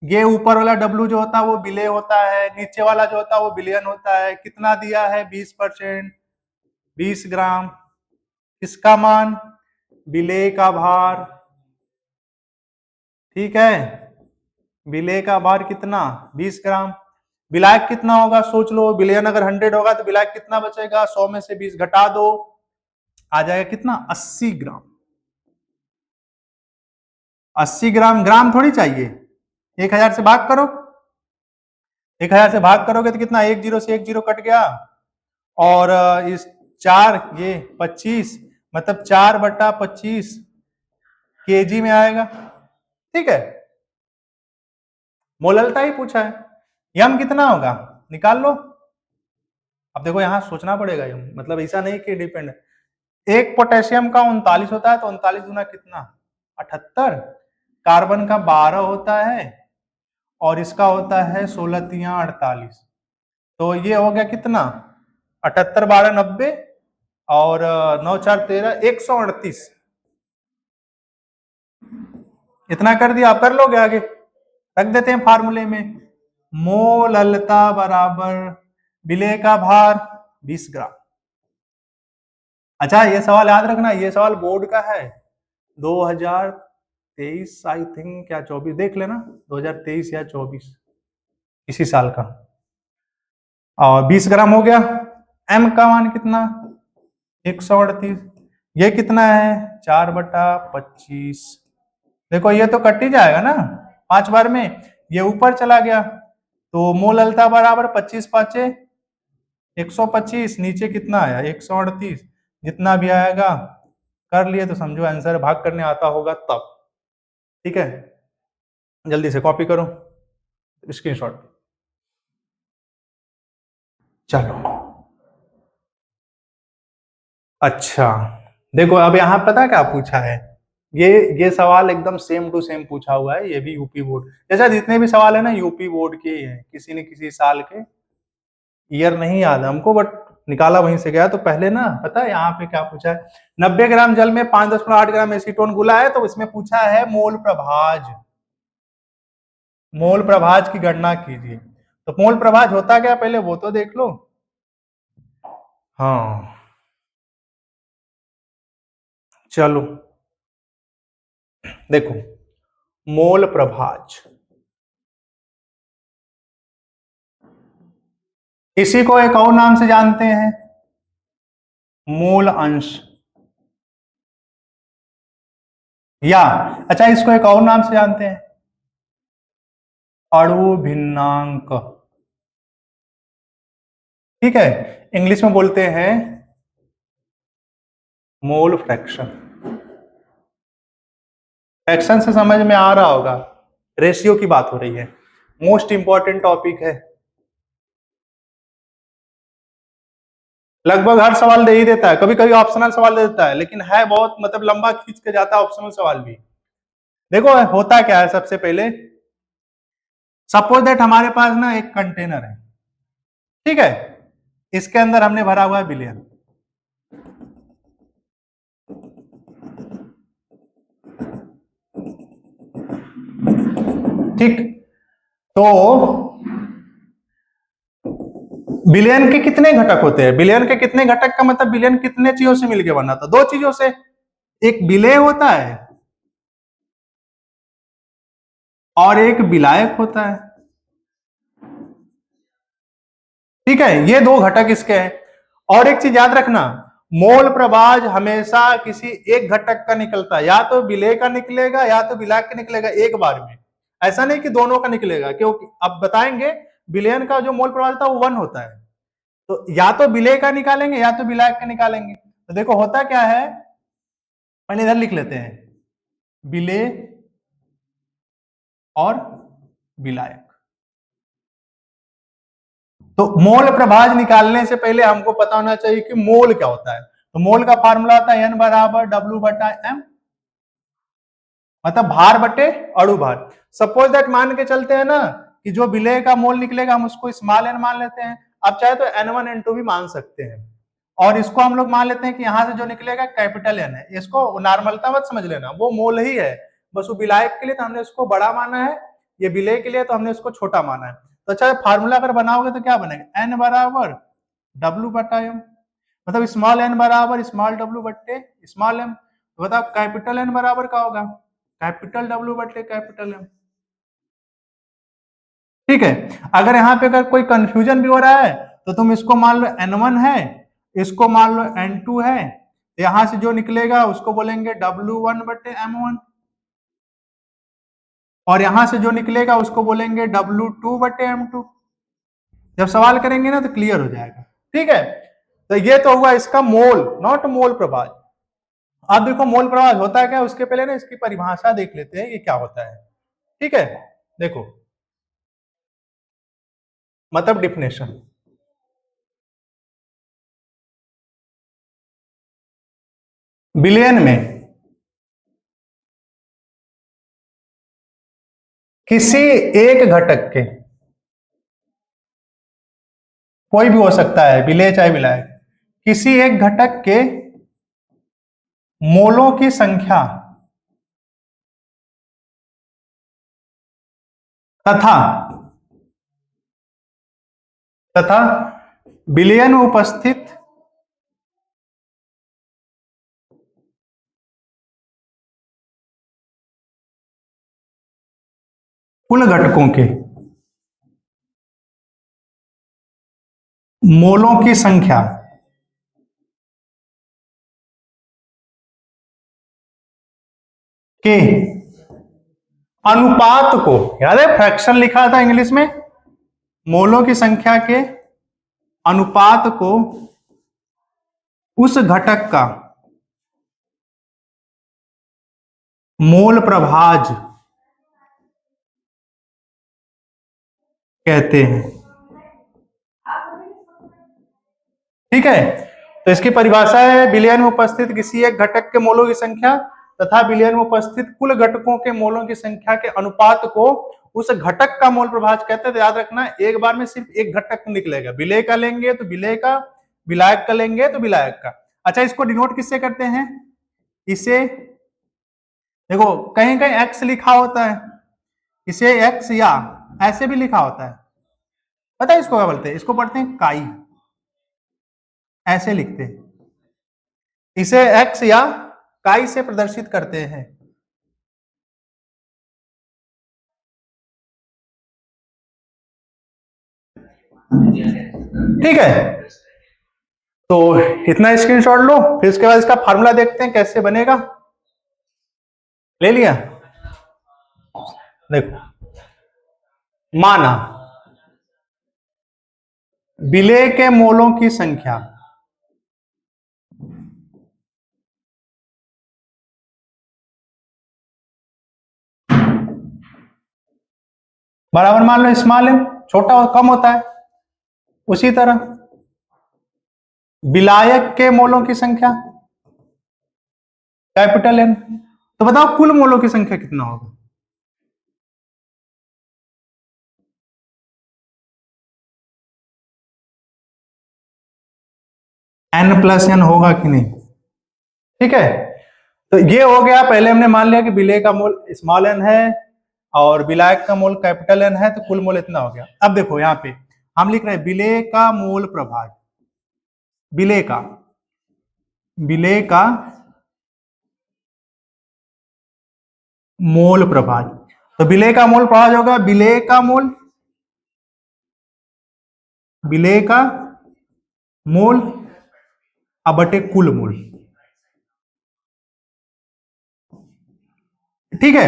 ये ऊपर वाला W जो होता है वो विलेय होता है, नीचे वाला जो होता है वो विलयन होता है। कितना दिया है? 20%, 20 ग्राम। किसका मान? विलेय का भार। ठीक है, विलेय का भार कितना? 20 ग्राम। विलायक कितना होगा सोच लो, विलयन अगर 100 होगा तो विलायक कितना बचेगा? 100 में से 20 घटा दो, आ जाएगा कितना? 80 ग्राम। 80 ग्राम, ग्राम थोड़ी चाहिए। 1000 से भाग करो, 1000 से भाग करोगे तो कितना? 10 से 10 कट गया, और इस 4 ये 25, मतलब 4/25 केजी में आएगा। ठीक है, मोललता ही पूछा है, यम कितना होगा निकाल लो। अब देखो यहाँ सोचना पड़ेगा, यम मतलब ऐसा नहीं कि डिपेंड। एक पोटेशियम का 39 होता है, तो 39 गुना कितना? 78। कार्बन का 12 होता है, और इसका होता है 16×3=48। तो ये हो गया कितना? 78 12 90, और 9 4 13 138। इतना कर दिया, आप कर लोगे आगे। रख देते हैं फार्मूले में, मोललता बराबर विलेय का भार 20 ग्राम। अच्छा ये सवाल याद रखना, ये सवाल बोर्ड का है 2023 आई थिंक, क्या 24 देख लेना, 2023 या 24 इसी साल का। और 20 ग्राम हो गया। एम का मान कितना? 138। ये कितना है? 4/25। देखो ये तो कट ही जाएगा ना 5 बार में, ये ऊपर चला गया, तो मोललता बराबर 25 5 125। नीचे कितना आया? 138। जितना भी आएगा कर लिए तो समझो आंसर, भाग करने आता होगा तब। ठीक है, जल्दी से कॉपी करो। स्क्रीनशॉट। चलो अच्छा, देखो अब यहाँ पता क्या पूछा है, ये सवाल एकदम सेम टू सेम पूछा हुआ है, ये भी यूपी बोर्ड जैसा, जितने भी सवाल है ना यूपी बोर्ड के ही है, किसी न किसी साल के, ईयर नहीं याद हमको बट निकाला वहीं से गया। तो पहले ना पता है यहाँ पे क्या पूछा है, 90 ग्राम जल में 5.8 ग्राम एसीटोन घुला है, तो इसमें पूछा है मोल प्रभाज, मोल प्रभाज की गणना कीजिए। तो मोल प्रभाज होता क्या पहले वो तो देख लो। हाँ चलो देखो, मोल प्रभाज, इसी को एक और नाम से जानते हैं, मोल अंश, या अच्छा इसको एक और नाम से जानते हैं, अणु भिन्नांक। ठीक है, इंग्लिश में बोलते हैं मोल फ्रैक्शन। फ्रैक्शन से समझ में आ रहा होगा, रेशियो की बात हो रही है, मोस्ट इंपॉर्टेंट टॉपिक है, लगभग हर सवाल दे ही देता है, कभी कभी ऑप्शनल सवाल दे देता है, लेकिन है बहुत मतलब लंबा खींच के जाता है ऑप्शनल सवाल भी। देखो होता क्या है, सबसे पहले सपोज दैट हमारे पास ना एक कंटेनर है, ठीक है, इसके अंदर हमने भरा हुआ है बिलियन, ठीक, तो बिलियन के कितने घटक होते हैं, बिलियन के कितने घटक का मतलब बिलियन कितने चीजों से मिलकर बना था, दो चीजों से, एक विलेय होता है और एक विलायक होता है, ठीक है, ये दो घटक इसके हैं। और एक चीज याद रखना, मोल प्रभाज हमेशा किसी एक घटक का निकलता है, या तो विलेय का निकलेगा या तो विलायक का निकलेगा एक बार में, ऐसा नहीं कि दोनों का निकलेगा, क्योंकि अब बताएंगे विलयन का जो मोल प्रभाज था वो 1 होता है, तो या तो विलेय का निकालेंगे या तो विलायक का निकालेंगे। तो देखो होता क्या है, पहले इधर लिख लेते हैं, विलेय और विलायक। तो मोल प्रभाज निकालने से पहले हमको पता होना चाहिए कि मोल क्या होता है, तो मोल का फार्मूला होता है N बराबर W बटा M, मतलब भार बटे अणु भार। सपोज दैट मान के चलते हैं ना कि जो विलेय का मोल निकलेगा हम उसको स्मॉल n मान लेते हैं, अब चाहे तो N1 N2 भी मान सकते हैं, और इसको हम लोग मान लेते हैं कि यहां से जो निकलेगा कैपिटल N है, इसको नॉर्मलता मत समझ लेना, वो मोल ही है, बस वो विलायक के लिए तो हमने उसको बड़ा माना है, ये विलेय के लिए तो हमने उसको छोटा माना है। तो अच्छा फार्मूला अगर बनाओगे तो क्या बनेगा, N बराबर W बटा M, मतलब स्मॉल n बराबर स्मॉल w बट्टे स्मॉल m, तो बताओ कैपिटल N बराबर क्या होगा, कैपिटल W बट्टे कैपिटल M। ठीक है, अगर यहाँ पे अगर कोई कंफ्यूजन भी हो रहा है तो तुम इसको मान लो N1 है, इसको मान लो N2 है, यहां से जो निकलेगा उसको बोलेंगे W1 बट्टे M1, और यहां से जो निकलेगा उसको बोलेंगे W2 बट्टे M2। जब सवाल करेंगे ना तो क्लियर हो जाएगा। ठीक है, तो ये तो हुआ इसका मोल, नॉट मोल प्रभाज। अब देखो मोल प्रभाज होता है क्या, उसके पहले ना इसकी परिभाषा देख लेते हैं ये क्या होता है। ठीक है, देखो मतलब डिफिनेशन, बिलियन में किसी एक घटक के, कोई भी हो सकता है विलेय चाहे विलायक, किसी एक घटक के मोलों की संख्या तथा तथा बिलियन में उपस्थित कुल घटकों के मोलों की संख्या के अनुपात को, याद है फ्रैक्शन लिखा था इंग्लिश में, मोलों की संख्या के अनुपात को उस घटक का मोल प्रभाज कहते हैं। ठीक है, तो इसकी परिभाषा है बिलियन में उपस्थित किसी एक घटक के मोलों की संख्या तथा बिलियन में उपस्थित कुल घटकों के मोलों की संख्या के अनुपात को उस घटक का मोल प्रभाज कहते हैं। तो याद रखना, एक बार में सिर्फ एक घटक निकलेगा। विलेय का लेंगे तो विलेय का, विलायक का लेंगे तो विलायक का। अच्छा, इसको डिनोट किससे करते हैं? इसे देखो कहीं कहीं एक्स लिखा होता है, इसे एक्स या ऐसे भी लिखा होता है। पता है इसको क्या बोलते हैं? इसको पढ़ते हैं काई, ऐसे लिखते हैं। इसे एक्स या काई से प्रदर्शित करते हैं। ठीक है, तो इतना स्क्रीनशॉट लो, फिर उसके बाद इसका फार्मूला देखते हैं कैसे बनेगा। ले लिया? देखो, माना विलेय के मोलों की संख्या बराबर मान लो स्मॉल एन, छोटा और कम होता है। उसी तरह विलायक के मोलों की संख्या कैपिटल एन। तो बताओ कुल मोलों की संख्या कितना होगा? एन प्लस एन होगा कि नहीं? ठीक है, तो ये हो गया। पहले हमने मान लिया कि विलेय का मोल स्मॉल एन है और विलायक का मोल कैपिटल एन है, तो कुल मोल इतना हो गया। अब देखो यहाँ पे हम लिख रहे हैं विलेय का मोल प्रभाज, विलेय का मोल प्रभाज। तो विलेय का मोल प्रभाज होगा विलेय का मोल अब बटे कुल मोल। ठीक है,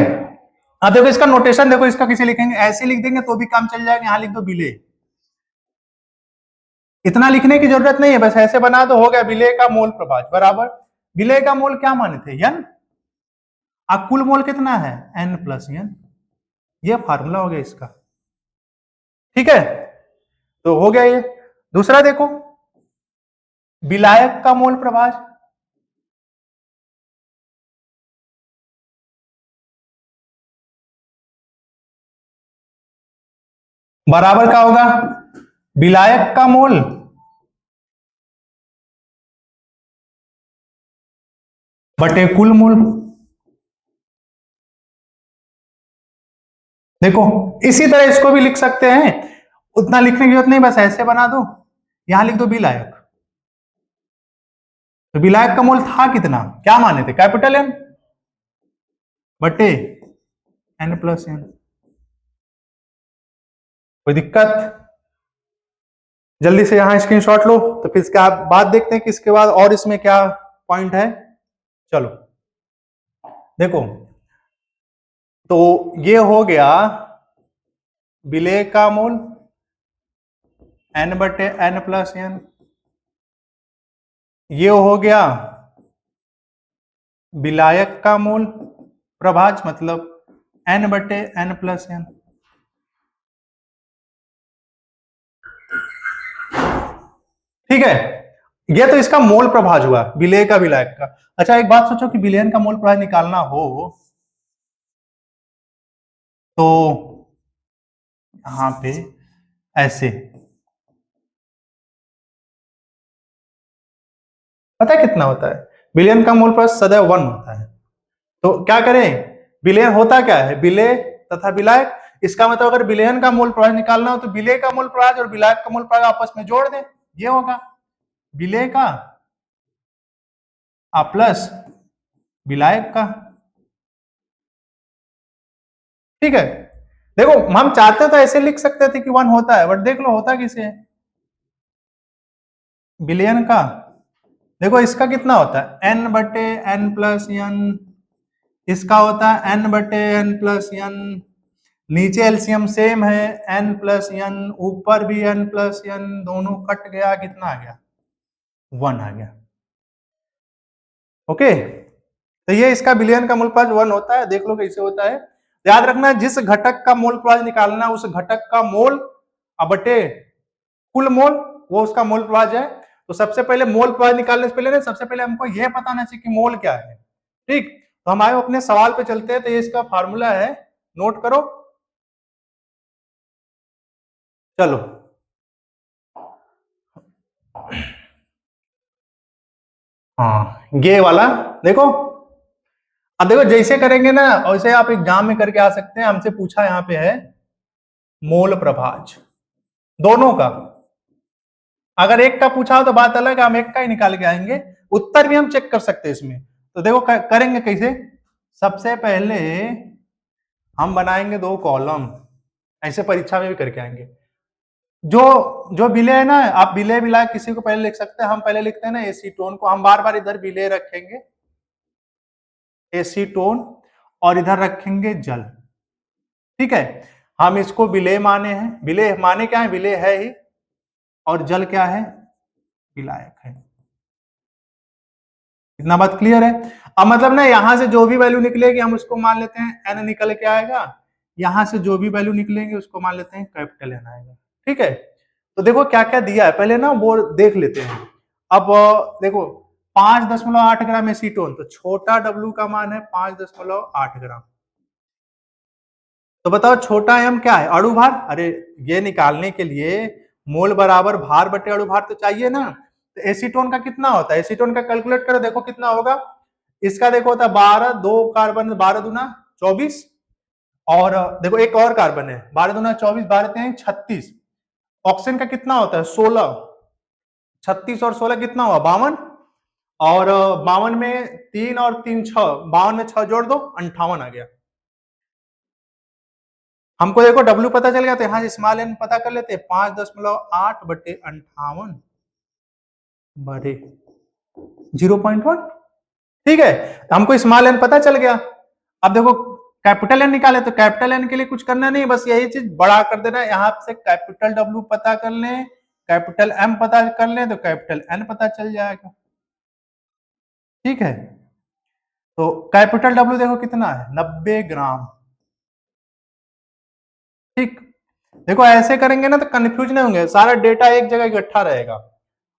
अब देखो इसका नोटेशन देखो, इसका किसे लिखेंगे? ऐसे लिख देंगे तो भी काम चल जाएगा। यहां लिख दो विलेय, इतना लिखने की जरूरत नहीं है, बस ऐसे बना दो, हो गया विलेय का मोल प्रभाज बराबर। विलेय का मोल क्या माने थे? एन। अब कुल मोल कितना है? N plus N. ये फार्मूला हो गया इसका। ठीक है, तो हो गया ये। दूसरा देखो, विलायक का मोल प्रभाज बराबर का होगा विलायक का मोल बटे कुल मोल। देखो इसी तरह इसको भी लिख सकते हैं, उतना लिखने की जरूरत नहीं, बस ऐसे बना दो। यहां लिख दो विलायक। तो विलायक का मोल था कितना? क्या माने थे? कैपिटल एन बटे एन प्लस एन। कोई दिक्कत? जल्दी से यहां स्क्रीनशॉट लो, तो फिर इसके बाद देखते हैं कि इसके बाद और इसमें क्या पॉइंट है। चलो देखो, तो ये हो गया विलेय का मोल एन बटे एन प्लस एन। ये हो गया विलायक का मोल प्रभाज, मतलब एन बटे एन प्लस एन। ठीक है, ये तो इसका मोल प्रभाज हुआ, विलेय का विलायक का। अच्छा एक बात सोचो कि विलेयन का मोल प्रभाज निकालना हो तो यहां पे ऐसे, पता है कितना होता है? विलेयन का मोल प्रभाज सदैव 1 होता है। तो क्या करें? विलेयन होता क्या है? विलेय तथा विलायक। इसका मतलब अगर विलेयन का मोल प्रभाज निकालना हो तो विलेय का मोल प्रभाज और विलायक का मोल प्रभाज आपस में जोड़ दें, ये होगा विलेय का प्लस विलायक का। ठीक है, देखो हम चाहते तो ऐसे लिख सकते थे कि 1 होता है, बट देख लो होता किसे है? विलेयन का। देखो इसका कितना होता है? एन बटे एन प्लस एन। इसका होता है एन बटे एन प्लस एन। नीचे एलसीएम सेम है, एन प्लस एन, ऊपर भी एन प्लस एन, दोनों कट गया, कितना आ गया? 1 आ गया। ओके, तो ये इसका विलेयन का मूलप्राज 1 होता है। देख लो कैसे होता है। याद रखना जिस घटक का मोल प्रभाज निकालना उस घटक का मोल अब बटे कुल मोल, वो उसका मोल प्रवाह है। तो सबसे पहले मोल प्रवाह निकालने से पहले ना सबसे पहले हमको यह पता होना चाहिए कि मोल क्या है। ठीक, तो हम आए अपने सवाल पे चलते हैं। तो ये इसका फार्मूला है, नोट करो। चलो हाँ, ये वाला देखो। अब देखो जैसे करेंगे ना वैसे आप एग्जाम में करके आ सकते हैं। हमसे पूछा यहाँ पे है मोल प्रभाज दोनों का। अगर एक का पूछा हो तो बात अलग है, हम एक का ही निकाल के आएंगे। उत्तर भी हम चेक कर सकते हैं इसमें। तो देखो करेंगे कैसे। सबसे पहले हम बनाएंगे दो कॉलम, ऐसे परीक्षा में भी करके आएंगे। जो जो विलेय है ना, आप विलेय मिला किसी को पहले लिख सकते हैं। हम पहले लिखते हैं ना एसीटोन को, हम बार बार इधर विलेय रखेंगे एसीटोन और इधर रखेंगे जल। ठीक है, हम इसको विलेय माने हैं। विलेय माने क्या है, विलेय है ही, और जल क्या है, विलायक है। इतना बात क्लियर है। अब मतलब ना यहां से जो भी वैल्यू निकलेगी हम उसको मान लेते हैं एन निकल के आएगा। यहां से जो भी वैल्यू निकलेंगे उसको मान लेते हैं कैपिटल एन आएगा। ठीक है, तो देखो क्या क्या दिया है पहले ना वो देख लेते हैं। अब देखो 5.8 ग्राम एसीटोन, तो छोटा डब्ल्यू का मान है 5.8 ग्राम। तो बताओ छोटा एम क्या है, अणु भार। अरे ये निकालने के लिए मोल बराबर भार बटे अणु भार तो चाहिए ना। तो एसीटोन का कितना होता है, एसीटोन का कैलकुलेट करो, देखो कितना होगा। इसका देखो होता है 12, 2 कार्बन 12 दूना 24, और देखो एक और कार्बन है 12 दूना 24, 12 हैं 36। ऑक्सीजन का कितना होता है 16, 36 और 16 कितना हुआ 52, और 52 में 3 और 3 6, 52 में 6 जोड़ दो 58 आ गया। हमको देखो डब्ल्यू पता चल गया, तो यहां से स्मॉल एन पता कर लेते हैं 5.8 बटे 58 बटे 0.1। ठीक है, हमको स्मॉल एन पता चल गया। अब देखो कैपिटल एन निकाले, तो कैपिटल एन के लिए कुछ करना नहीं, बस यही चीज बड़ा कर देना। यहां से कैपिटल डब्ल्यू पता कर लें, कैपिटल एम पता कर लें, तो कैपिटल एन पता चल जाएगा। ठीक है, तो कैपिटल डब्ल्यू देखो कितना है 90 ग्राम। ठीक, देखो ऐसे करेंगे ना तो कंफ्यूज नहीं होंगे, सारा डेटा एक जगह इकट्ठा रहेगा।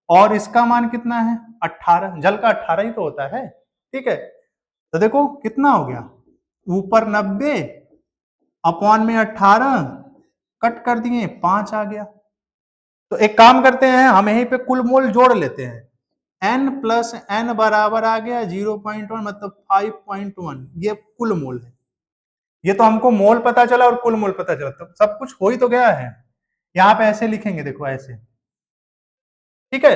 और इसका मान कितना है 18, जल का 18 ही तो होता है। ठीक है, तो देखो कितना हो गया, ऊपर 90 अपॉन में 18 कट कर दिए 5 आ गया। तो एक काम करते हैं, हम यहीं पे कुल मोल जोड़ लेते हैं। n प्लस एन बराबर आ गया 0.1 मतलब 5.1, ये कुल मोल है। ये तो हमको मोल पता चला और कुल मोल पता चला, तो सब कुछ हो ही तो गया है। यहाँ पे ऐसे लिखेंगे, देखो ऐसे। ठीक है,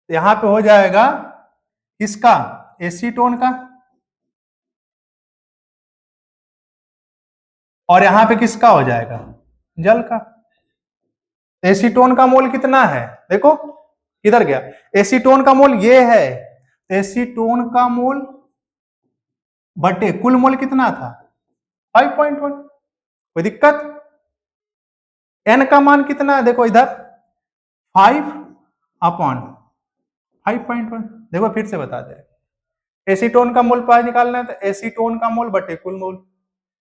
यहां पे हो जाएगा किसका, एसीटोन का, और यहां पे किसका हो जाएगा, जल का। एसीटोन का मोल कितना है, देखो किधर गया, एसीटोन का मोल ये है। एसीटोन का मोल बटे कुल मोल कितना था 5.1। कोई दिक्कत। एन का मान कितना है, देखो इधर 5 अपॉन 5.1। देखो फिर से बता दे, एसीटोन का मोल पास निकालना है तो एसीटोन का मोल बटे कुल मोल,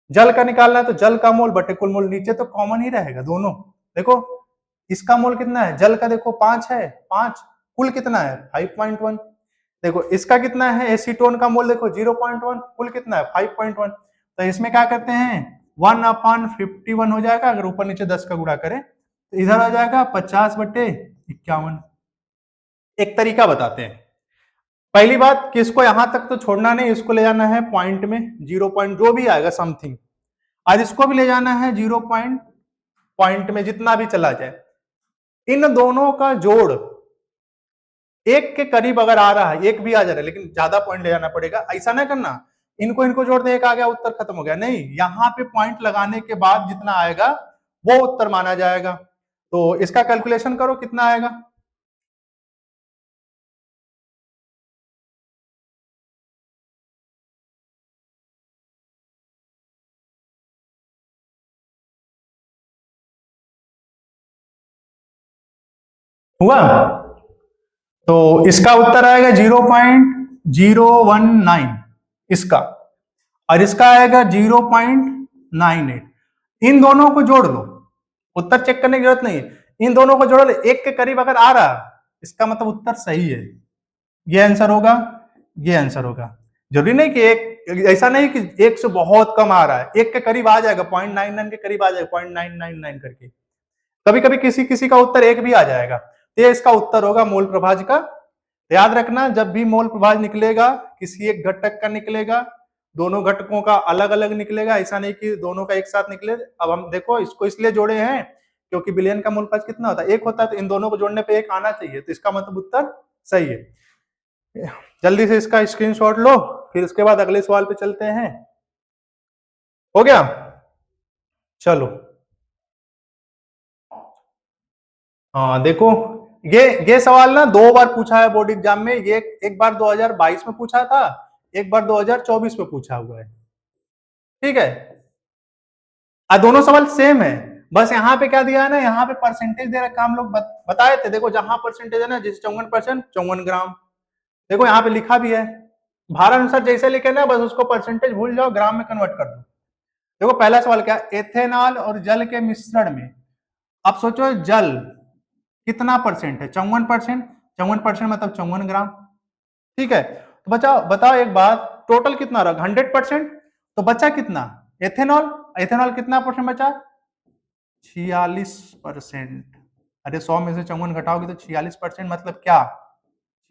जल का निकालना है तो जल का मोल बटे कुल मोल। नीचे तो कॉमन ही रहेगा दोनों। देखो इसका मोल कितना है, जल का देखो 5 है, 5, कुल कितना है 5.1। देखो इसका कितना है, एसीटोन का मोल देखो 0.1, कुल कितना है 5.1। तो इसमें क्या करते हैं 1/51 हो जाएगा, अगर ऊपर नीचे 10 का गुणा करें तो इधर आ जाएगा 50/51। एक तरीका बताते हैं। पहली बात कि इसको यहां तक तो छोड़ना नहीं, इसको ले जाना है पॉइंट में, 0 पॉइंट जो भी आएगा समथिंग। आज इसको भी ले जाना है 0 पॉइंट में, जितना भी चला जाए। इन दोनों का जोड़ एक के करीब अगर आ रहा है, एक भी आ जा रहा है लेकिन ज्यादा पॉइंट ले जाना पड़ेगा, ऐसा ना करना इनको इनको जोड़ दे एक आ गया उत्तर खत्म हो गया, नहीं, यहां पे पॉइंट लगाने के बाद जितना आएगा वो उत्तर माना जाएगा। तो इसका कैलकुलेशन करो कितना आएगा। हुआ, तो इसका उत्तर आएगा 0.019 इसका, और इसका आएगा 0.98। इन दोनों को जोड़ लो, उत्तर चेक करने की जरूरत नहीं है, इन दोनों को जोड़ो, एक के करीब अगर आ रहा इसका मतलब उत्तर सही है। ये आंसर होगा, ये आंसर होगा। जरूरी नहीं कि एक, ऐसा नहीं कि एक से बहुत कम आ रहा है, एक के करीब आ जाएगा, 0.99 के करीब आ जाएगा, 0.999 करके। कभी कभी किसी किसी का उत्तर एक भी आ जाएगा, तो ये इसका उत्तर होगा मोल प्रभाज का। याद रखना, जब भी मोल प्रभाज निकलेगा किसी एक घटक का निकलेगा, दोनों घटकों का अलग अलग निकलेगा, ऐसा नहीं कि दोनों का एक साथ निकले। अब हम देखो इसको इसलिए जोड़े हैं क्योंकि विलयन का मोल प्रभाज कितना होता है, एक होता है, तो इन दोनों को जोड़ने पे एक आना चाहिए, तो इसका मतलब उत्तर सही है। जल्दी से इसका स्क्रीनशॉट लो, फिर उसके बाद अगले सवाल पे चलते हैं। हो गया, चलो। हाँ देखो, ये सवाल ना 2 बार पूछा है बोर्ड एग्जाम में, ये एक बार 2022 में पूछा था, एक बार 2024 में पूछा हुआ है, ठीक है। दोनों सवाल सेम है, बस यहाँ पे क्या दिया है ना, यहाँ पे परसेंटेज दे रखा, हम लोग बताए थे। देखो जहां परसेंटेज है ना, जैसे 54%, 54 ग्राम, देखो यहाँ पे लिखा भी है, भार अनुसार जैसे लिखे ना, बस उसको परसेंटेज भूल जाओ, ग्राम में कन्वर्ट कर दो। देखो पहला सवाल क्या, एथेनॉल और जल के मिश्रण में, अब सोचो जल कितना परसेंट है, 54%, 54% मतलब 54 ग्राम, ठीक है। तो बताओ एक बात, टोटल कितना रहा, 100%, तो बचा कितना, एथेनॉल, एथेनॉल कितना परसेंट बचा, 46%। अरे 100 में से 54 घटाओगे तो 46%, मतलब क्या,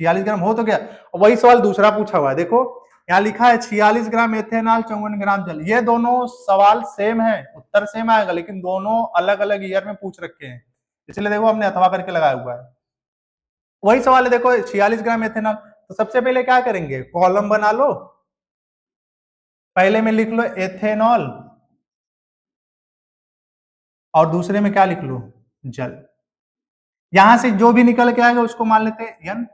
46 ग्राम हो तो गया। वही सवाल दूसरा पूछा हुआ है, देखो यहाँ लिखा है 46 ग्राम एथेनॉल, 54 ग्राम जल। ये दोनों सवाल सेम है, उत्तर सेम आएगा, लेकिन दोनों अलग अलग ईयर में पूछ रखे हैं, इसलिए देखो हमने अथवा करके लगाया हुआ है। वही सवाल है, देखो 46 ग्राम एथेनॉल, तो सबसे पहले क्या करेंगे, कॉलम बना लो, पहले में लिख लो एथेनॉल और दूसरे में क्या लिख लो, जल। यहां से जो भी निकल के आएगा उसको मान लेते हैं एन,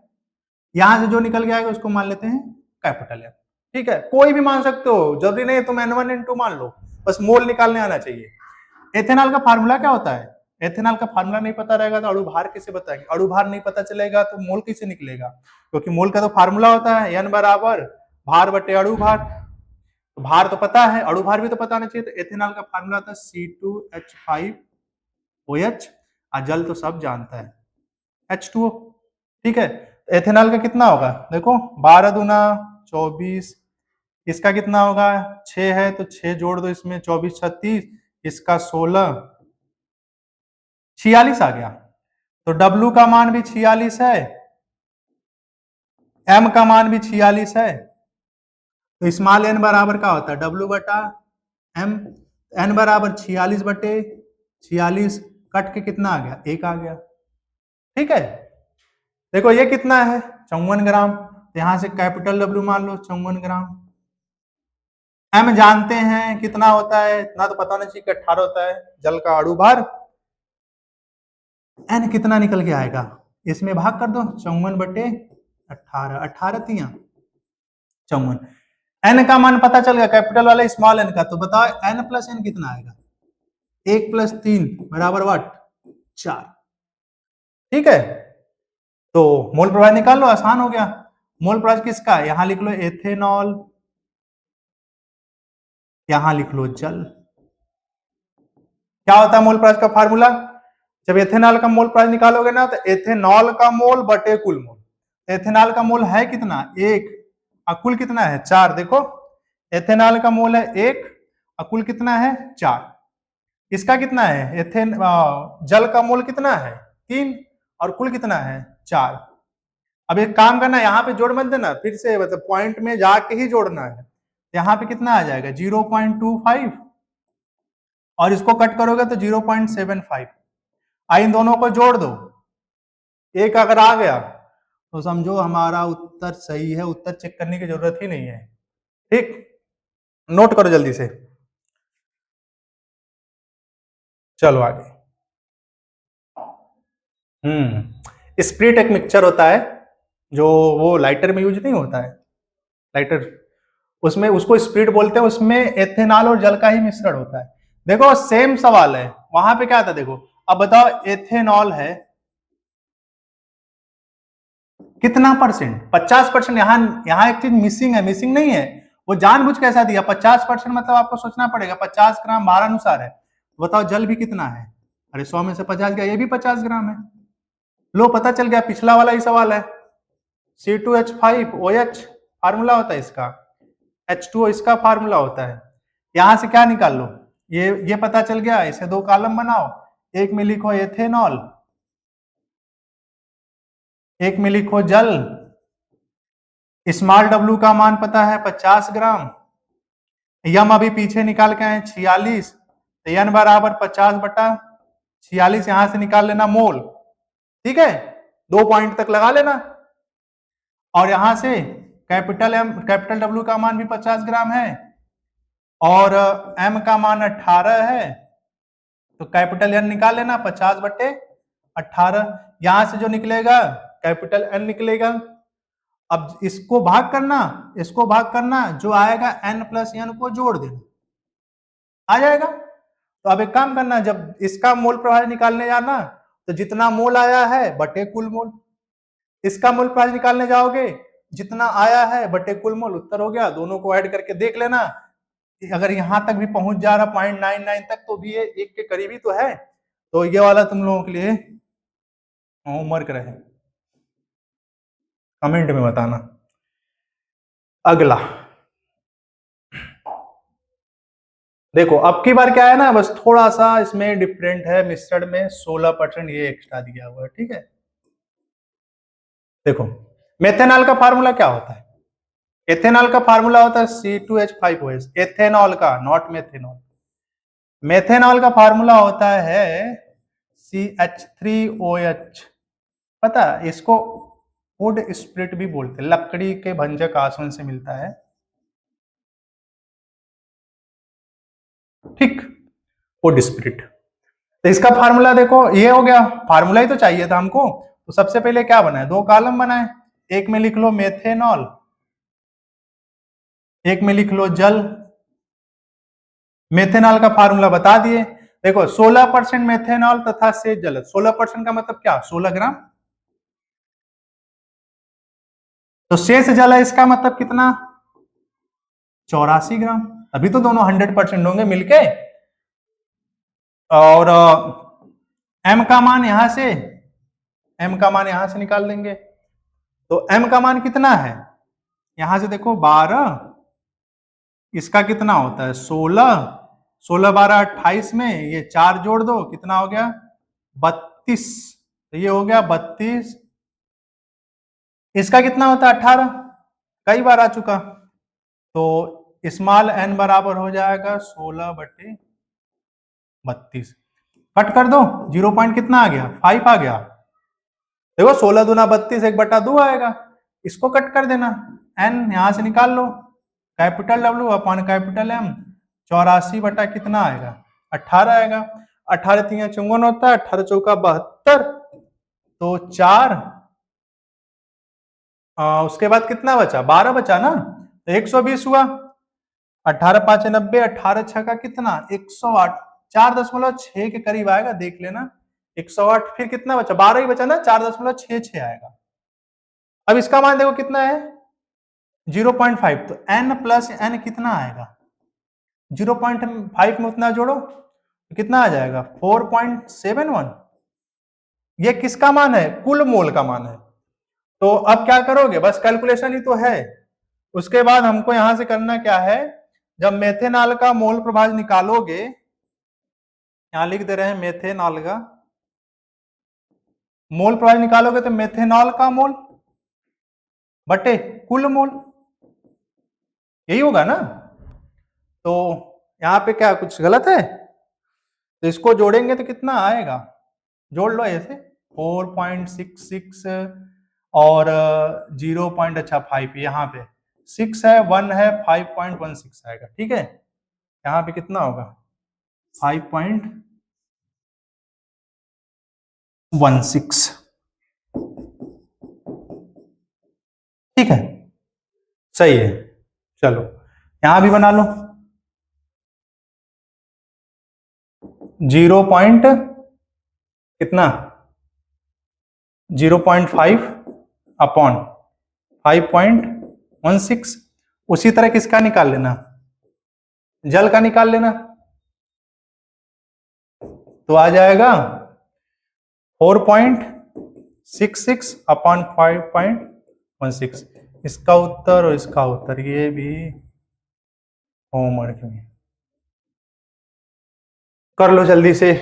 यहां से जो निकल के आएगा उसको मान लेते हैं कैपिटल एन, ठीक है। कोई भी मान सकते हो, जरूरी नहीं तुम N1 N2 मान लो, बस मोल निकालने आना चाहिए। एथेनॉल का फार्मूला क्या होता है, एथेनॉल का फार्मूला नहीं पता रहेगा तो अणुभार कैसे बताएंगे, अणुभार नहीं पता चलेगा तो मोल कैसे निकलेगा, क्योंकि मोल का तो फार्मूला होता है N बराबर भार बटे अणुभार, तो भार तो पता है, अणुभार भी तो पता होना चाहिए। तो एथेनॉल का फार्मूला होता है C2H5OH, और जल तो सब जानता है H2O, ठीक है। एथेनॉल का कितना होगा, देखो 12 दूना 24, इसका कितना होगा 6 है तो 6 जोड़ दो इसमें, 24 36, इसका 16, 46 आ गया। तो W का मान भी 46 है, M का मान भी 46 है, तो स्मॉल n बराबर क्या होता है, W बटा M, n बराबर 46 बटे 46, कट के कितना आ गया, 1 आ गया, ठीक है। देखो ये कितना है 54 ग्राम, तो यहां से कैपिटल W मान लो 54 ग्राम। M जानते हैं कितना होता है, इतना तो पता नहीं चाहिए कि 18 होता है जल का अणुभार। N कितना निकल के आएगा, इसमें भाग कर दो, 54 बटे 18, 18 तिया 54। N का मान पता चल गया, कैपिटल वाला स्मॉल n का, तो बताओ n प्लस n कितना आएगा, 1 प्लस 3 बराबर वाट 4, ठीक है। तो मोल प्रभाव निकाल लो, आसान हो गया। मोल प्रभाव किसका है, यहां लिख लो एथेनॉल, यहां लिख लो जल। क्या होता है मोल प्रभाव का फार्मूला, जब एथेनॉल का मोल प्रभाव निकालोगे ना, तो एथेनॉल का मोल बटे कुल मोल, एथेनॉल का मोल है कितना 1, और कुल कितना है 4। देखो एथेनॉल का मोल है 1 और कुल कितना है 4, इसका कितना है जल का मोल कितना है 3 और कुल कितना है 4। अब एक काम करना, यहाँ पे जोड़ मत देना, फिर से मतलब पॉइंट में जाके ही जोड़ना है। यहाँ पे कितना आ जाएगा 0.25, और इसको कट करोगे तो 0.75, इन दोनों को जोड़ दो, एक अगर आ गया तो समझो हमारा उत्तर सही है, उत्तर चेक करने की जरूरत ही नहीं है, ठीक। नोट करो जल्दी से, चलो आगे। स्प्रिट एक मिक्सचर होता है जो वो लाइटर में यूज नहीं होता है, लाइटर, उसमें उसको स्प्रिट बोलते हैं, उसमें एथेनॉल और जल का ही मिश्रण होता है। देखो सेम सवाल है, वहां पे क्या था देखो, अब बताओ एथेनॉल है कितना परसेंट, 50%। यहाँ एक चीज मिसिंग है, मिसिंग नहीं है, वो जानबूझ कैसा दिया 50%, मतलब आपको सोचना पड़ेगा 50 ग्राम भार अनुसार है। बताओ जल भी कितना है अरे 100 में से 50 गया, ये भी 50 ग्राम है। लो पता चल गया, पिछला वाला ही सवाल है। C2H5OH फार्मूला होता है इसका, H2O इसका फार्मूला होता है। यहां से क्या निकाल लो, ये पता चल गया। इसे 2 कॉलम बनाओ, एक में लिखो एथेनॉल, एक में लिखो जल। स्मॉल w का मान पता है 50 ग्राम, यम अभी पीछे निकाल के आए 46, तो n बराबर 50/46 यहां से निकाल लेना मोल। ठीक है, 2 पॉइंट तक लगा लेना। और यहां से कैपिटल W का मान भी 50 ग्राम है और m का मान 18 है, तो कैपिटल N निकाल लेना 50/18। यहां से जो निकलेगा कैपिटल N निकलेगा। अब इसको भाग करना, इसको भाग करना, जो आएगा n प्लस n को जोड़ देना, आ जाएगा। तो अब एक काम करना, जब इसका मोल प्रभाव निकालने जाना तो जितना मोल आया है बटे कुल मोल, इसका मोल प्रभाव निकालने जाओगे जितना आया है बटे कुल मोल, उत्तर हो गया। दोनों को ऐड करके देख लेना, अगर यहां तक भी पहुंच जा रहा 0.99 तक तो भी ये 1 के करीब ही तो है। तो ये वाला तुम लोगों के लिए होमवर्क रहे, कमेंट में बताना। अगला देखो, अब की बार क्या है ना, बस थोड़ा सा इसमें डिफरेंट है, मिश्रण में 16% ये एक्स्ट्रा दिया हुआ है। ठीक है, देखो मेथेनॉल का फार्मूला क्या होता है? एथेनॉल का फार्मूला होता है C2H5OH, एथेनॉल का, नॉट मेथेनॉल। मेथेनॉल का फार्मूला होता है CH3OH। पता है, इसको वुड स्प्लिट भी बोलते हैं, लकड़ी के भंजक आसवन से मिलता है। ठीक, वुड स्प्लिट। तो इसका फार्मूला देखो, ये हो गया, फार्मूला ही तो चाहिए था हमको। तो सबसे पहले क्या बनाए, 2 कॉलम बनाए, एक में लिख लो मेथेनॉल, एक में लिख लो जल। मेथेनॉल का फार्मूला बता दिए। देखो 16% मेथेनॉल तथा शेष जल, 16% का मतलब क्या, 16 ग्राम। तो शेष जल है, इसका मतलब कितना, 84 ग्राम। अभी तो दोनों 100% होंगे मिलके। और m का मान यहां से, m का मान यहां से निकाल देंगे। तो m का मान कितना है, यहां से देखो 12, इसका कितना होता है 16, 16 12 28 में ये 4 जोड़ दो, कितना हो गया 32, तो ये हो गया 32। इसका कितना होता है 18, कई बार आ चुका। तो स्मॉल n बराबर हो जाएगा 16/32। कट कर दो, 0 पॉइंट कितना आ गया 5 आ गया। देखो 16 दूना 32, 1/2 आएगा, इसको कट कर देना, n यहां से निकाल लो, capital W upon capital M, 84 बटा कितना आएगा 18 आएगा। 18 3 54 होता है, 18 चौका 72, तो 4, उसके बाद कितना बचा 12 बचा ना, तो 120 हुआ। 18 5 90, 18 6 का कितना 108, 4.6 के करीब आएगा, देख लेना 108। फिर कितना बचा 12 ही बचा ना, 4.66 आएगा। अब इसका मान देखो कितना है 0.5, तो n प्लस n कितना आएगा 0.5 में उतना जोड़ो तो कितना आ जाएगा 4.71। ये किसका मान है, कुल मोल का मान है। तो अब क्या करोगे, बस कैलकुलेशन ही तो है। उसके बाद हमको यहां से करना क्या है, जब मेथेनॉल का मोल प्रभाव निकालोगे, यहां लिख दे रहे हैं मेथेनॉल का मोल प्रभाव निकालोगे, तो मेथेनॉल का मोल बटे कुल मोल, यही होगा ना। तो यहाँ पे क्या कुछ गलत है, तो इसको जोड़ेंगे तो कितना आएगा, जोड़ लो ऐसे 4.66 और 0. अच्छा 5, यहाँ पे 6 है 1 है 5.16 आएगा। ठीक है, यहाँ पे कितना होगा 5.16। ठीक है, सही है। चलो यहां भी बना लो 0. कितना 0.5 अपॉन 5.16। उसी तरह किसका निकाल लेना, जल का निकाल लेना। तो आ जाएगा 4.66 अपॉन 5.16। इसका उत्तर और इसका उत्तर ये भी होमवर्क में कर लो जल्दी से,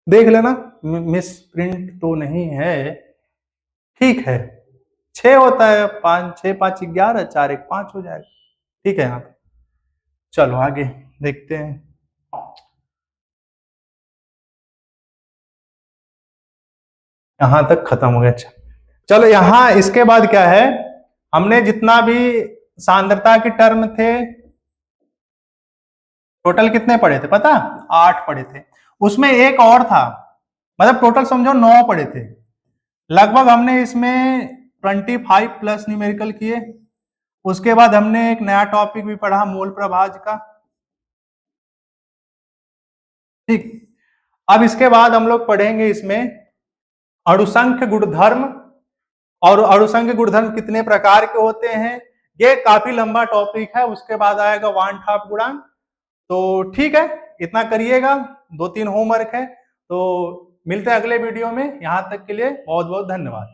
देख लेना मिस प्रिंट तो नहीं है। ठीक है, 6 होता है, 5 6 5 11, 4 1 5 हो जाएगा। ठीक है, यहाँ पे चलो आगे देखते हैं। यहां तक खत्म हो गया। अच्छा चलो, यहां इसके बाद क्या है, हमने जितना भी सांद्रता के टर्म थे टोटल कितने पढ़े थे पता? 8 पढ़े थे। उसमें एक और था, मतलब टोटल समझो 9 पढ़े थे। लगभग हमने इसमें 25 प्लस न्यूमेरिकल किए। उसके बाद हमने एक नया टॉपिक भी पढ़ा, मोल प्रभाज का। ठीक, अब इसके बाद हम लोग पढ़ेंगे इसमें अणुसंख्य गुणधर्म, और अणुसंख्य गुणधर्म कितने प्रकार के होते हैं। ये काफी लंबा टॉपिक है। उसके बाद आएगा वान हाफ गुणांक। तो ठीक है, इतना करिएगा, 2-3 होमवर्क है। तो मिलते हैं अगले वीडियो में। यहां तक के लिए बहुत बहुत धन्यवाद।